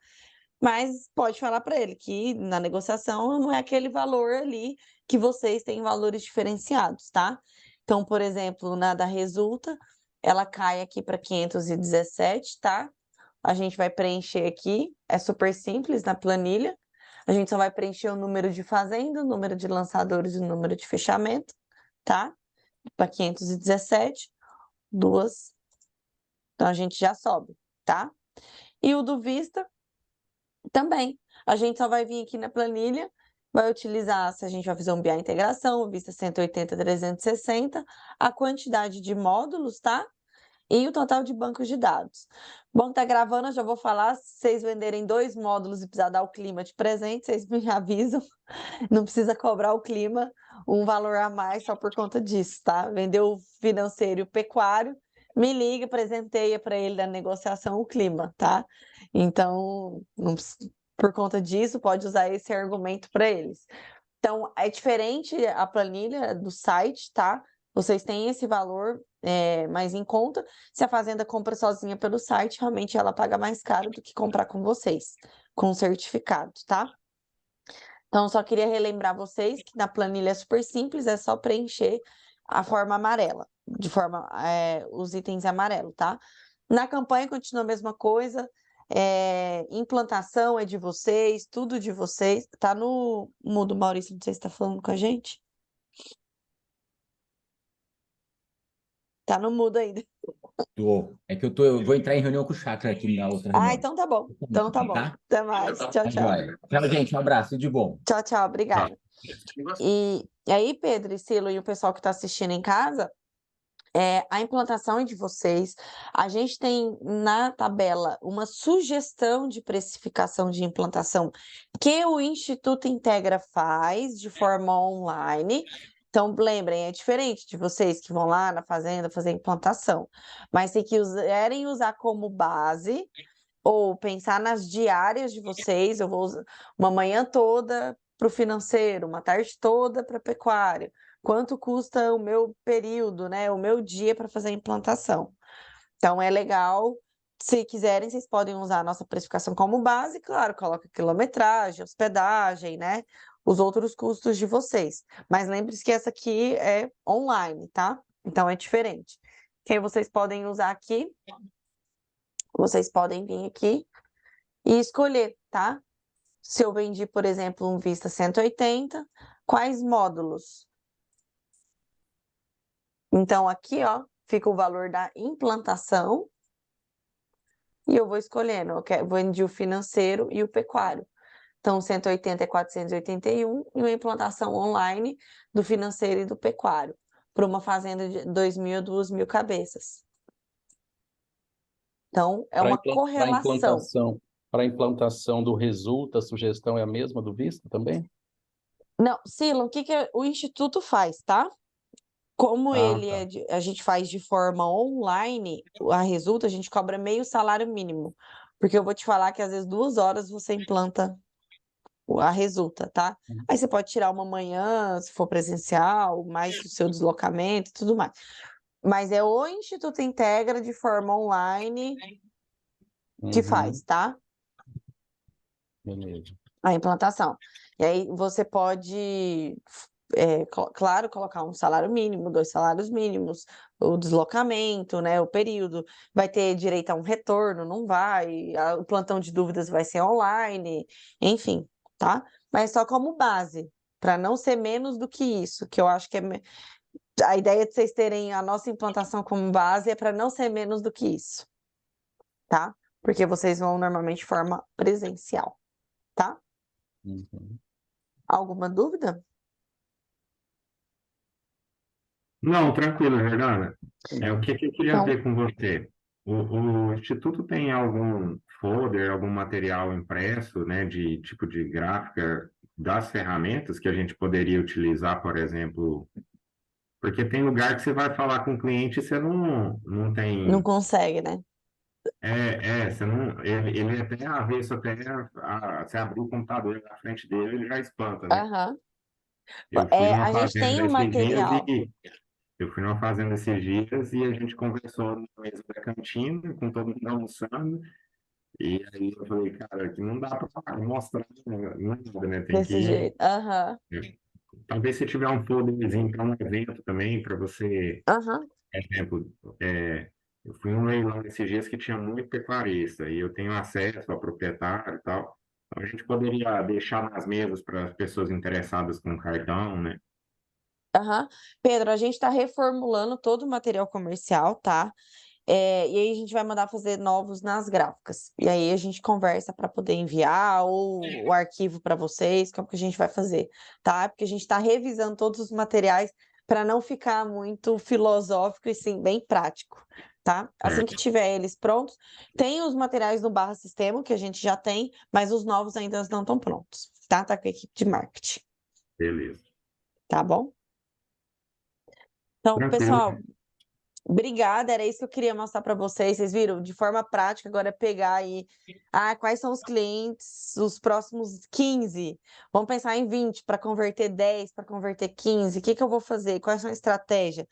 mas pode falar para ele que na negociação não é aquele valor ali que vocês têm valores diferenciados, tá? Então, por exemplo, na da Resulta, ela cai aqui para 517, tá? A gente vai preencher aqui, é super simples na planilha. A gente só vai preencher o número de fazenda, o número de lançadores e o número de fechamento, tá? Para 517, duas. Então a gente já sobe, tá? E o do Vista também. A gente só vai vir aqui na planilha, vai utilizar, se a gente vai fazer um BA integração, o Vista 180, 360, a quantidade de módulos, tá? E o total de bancos de dados. Bom, tá gravando, eu já vou falar. Se vocês venderem 2 módulos e precisar dar o clima de presente, vocês me avisam. Não precisa cobrar o clima, um valor a mais só por conta disso, tá? Vendeu o financeiro e o pecuário, me liga, presenteia para ele da negociação o clima, tá? Então, não precisa, por conta disso, pode usar esse argumento para eles. Então, é diferente a planilha do site, tá? Vocês têm esse valor mais em conta. Se a fazenda compra sozinha pelo site, realmente ela paga mais caro do que comprar com vocês, com certificado, tá? Então, só queria relembrar vocês que na planilha é super simples, é só preencher a forma amarela, os itens amarelos, tá? Na campanha continua a mesma coisa, implantação é de vocês, tudo de vocês. Tá no mudo, Maurício, não sei se tá falando com a gente. Tá no mudo ainda. É que eu vou entrar em reunião com o Chakra aqui na outra Ah, reunião. então tá bom. Então tá bom. Tá? Até mais. Tchau, Tá tchau. joia. Tchau, gente. Um abraço e de bom. Tchau, tchau. Obrigada. E aí, Pedro e Silo e o pessoal que está assistindo em casa, a implantação é de vocês. A gente tem na tabela uma sugestão de precificação de implantação que o Instituto Integra faz de forma online. Então, lembrem, é diferente de vocês que vão lá na fazenda fazer implantação. Mas se quiserem usar como base, ou pensar nas diárias de vocês, eu vou usar uma manhã toda para o financeiro, uma tarde toda para a pecuária. Quanto custa o meu período, né? O meu dia para fazer a implantação. Então é legal. Se quiserem, vocês podem usar a nossa precificação como base, claro, coloca quilometragem, hospedagem, né? Os outros custos de vocês. Mas lembre-se que essa aqui é online, tá? Então é diferente. Que vocês podem usar aqui. Vocês podem vir aqui e escolher, tá? Se eu vendi, por exemplo, um Vista 180, quais módulos? Então, aqui, ó, fica o valor da implantação e eu vou escolhendo. Vendi o financeiro e o pecuário. Então, 180 é 481 e uma implantação online do financeiro e do pecuário para uma fazenda de 2.000 a 2.000 cabeças. Então, é uma correlação. Para a implantação do Resulta, a sugestão é a mesma do Vista também? Não, Silo, o que o Instituto faz, tá? Como Ah, ele tá. a gente faz de forma online, a Resulta, a gente cobra meio salário mínimo. Porque eu vou te falar que às vezes 2 horas você implanta a Resulta, tá? Aí você pode tirar uma manhã, se for presencial, mais o seu deslocamento e tudo mais. Mas é o Instituto Integra de forma online que faz, tá? Beleza. A implantação. E aí você pode, claro, colocar um salário mínimo, 2 salários mínimos, o deslocamento, né, o período, vai ter direito a um retorno, não vai, o plantão de dúvidas vai ser online, enfim, tá? Mas só como base, para não ser menos do que isso, que eu acho que A ideia de vocês terem a nossa implantação como base é para não ser menos do que isso, tá? Porque vocês vão normalmente de forma presencial, tá? Uhum. Alguma dúvida? Não, tranquilo, Jordana. O que eu queria Então, ver com você? O Instituto tem algum folder, algum material impresso, né, de tipo de gráfica das ferramentas que a gente poderia utilizar, por exemplo, porque tem lugar que você vai falar com o cliente e você não não tem. consegue, né? Você não. Ele até avesso, até você abrir o computador na frente dele, ele já espanta, né? Aham. Eu fui numa A gente tem fazenda um esses dias material. e Eu fui numa fazenda esses dias e a gente conversou na mesa da cantina, com todo mundo almoçando, e aí eu falei, cara, aqui não dá para mostrar nada, né? Tem Desse que. jeito. Aham. Talvez se tiver um folderzinho para um evento também, para você, Aham. por exemplo, eu fui num leilão esses dias que tinha muito pecuarista, e eu tenho acesso ao proprietário e tal. Então a gente poderia deixar nas mesas para as pessoas interessadas com cartão, né? Aham. Pedro, a gente está reformulando todo o material comercial, tá? E aí a gente vai mandar fazer novos nas gráficas. E aí a gente conversa para poder enviar ou o arquivo para vocês, como que a gente vai fazer, tá? Porque a gente está revisando todos os materiais para não ficar muito filosófico e sim bem prático, tá? Assim que Certo, tiver eles prontos, tem os materiais no Barra Sistema que a gente já tem, mas os novos ainda não estão prontos, tá? Tá com a equipe de marketing, beleza. tá bom? Então, Tranquilo. pessoal, obrigada, era isso que eu queria mostrar para vocês. Vocês viram? De forma prática, agora é pegar aí. Quais são os clientes, os próximos 15? Vamos pensar em 20 para converter 10, para converter 15. O que que eu vou fazer? Quais são a estratégia?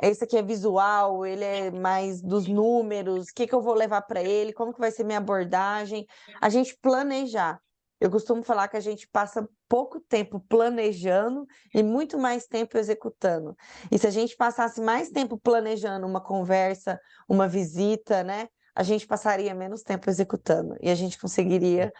Esse aqui é visual, ele é mais dos números, o que que eu vou levar para ele, como que vai ser minha abordagem, a gente planejar. Eu costumo falar que a gente passa pouco tempo planejando e muito mais tempo executando. E se a gente passasse mais tempo planejando uma conversa, uma visita, né? A gente passaria menos tempo executando e a gente conseguiria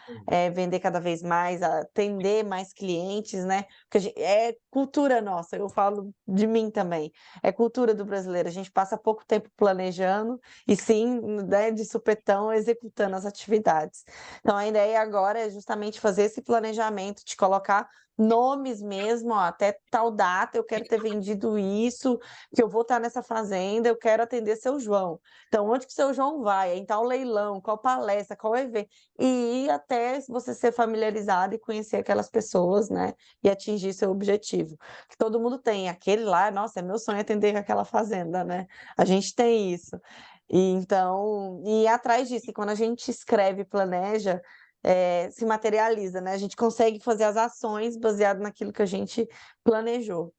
vender cada vez mais, atender mais clientes, né? Porque é cultura nossa, eu falo de mim também. É cultura do brasileiro. A gente passa pouco tempo planejando e sim, né, de supetão, executando as atividades. Então, a ideia agora é justamente fazer esse planejamento, de colocar nomes mesmo, ó, até tal data eu quero ter vendido isso, que eu vou estar nessa fazenda, eu quero atender seu João. Então, onde que seu João vai? Em tal leilão, qual palestra, qual evento? E ir até você ser familiarizado e conhecer aquelas pessoas, né? E atingir seu objetivo que todo mundo tem. Aquele lá, nossa, é meu sonho atender aquela fazenda, né? A gente tem isso. E então, e ir atrás disso. E quando a gente escreve, planeja, se materializa, né? A gente consegue fazer as ações baseado naquilo que a gente planejou.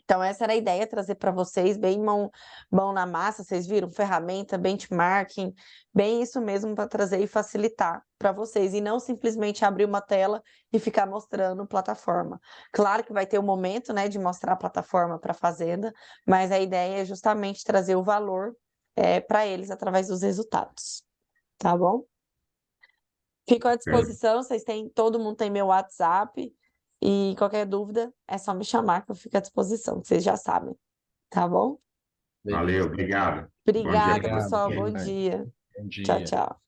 Então, essa era a ideia, trazer para vocês, bem mão na massa, vocês viram? Ferramenta, benchmarking, bem isso mesmo para trazer e facilitar para vocês, e não simplesmente abrir uma tela e ficar mostrando plataforma. Claro que vai ter o momento, né, de mostrar a plataforma para a fazenda, mas a ideia é justamente trazer o valor para eles através dos resultados, tá bom? Fico à disposição, todo mundo tem meu WhatsApp, e qualquer dúvida é só me chamar que eu fico à disposição, que vocês já sabem, tá bom? Valeu, Beleza. obrigado. Bom dia Obrigada, para Obrigado, pessoal, você. bom Pedro. dia. Bom Tchau, dia. tchau.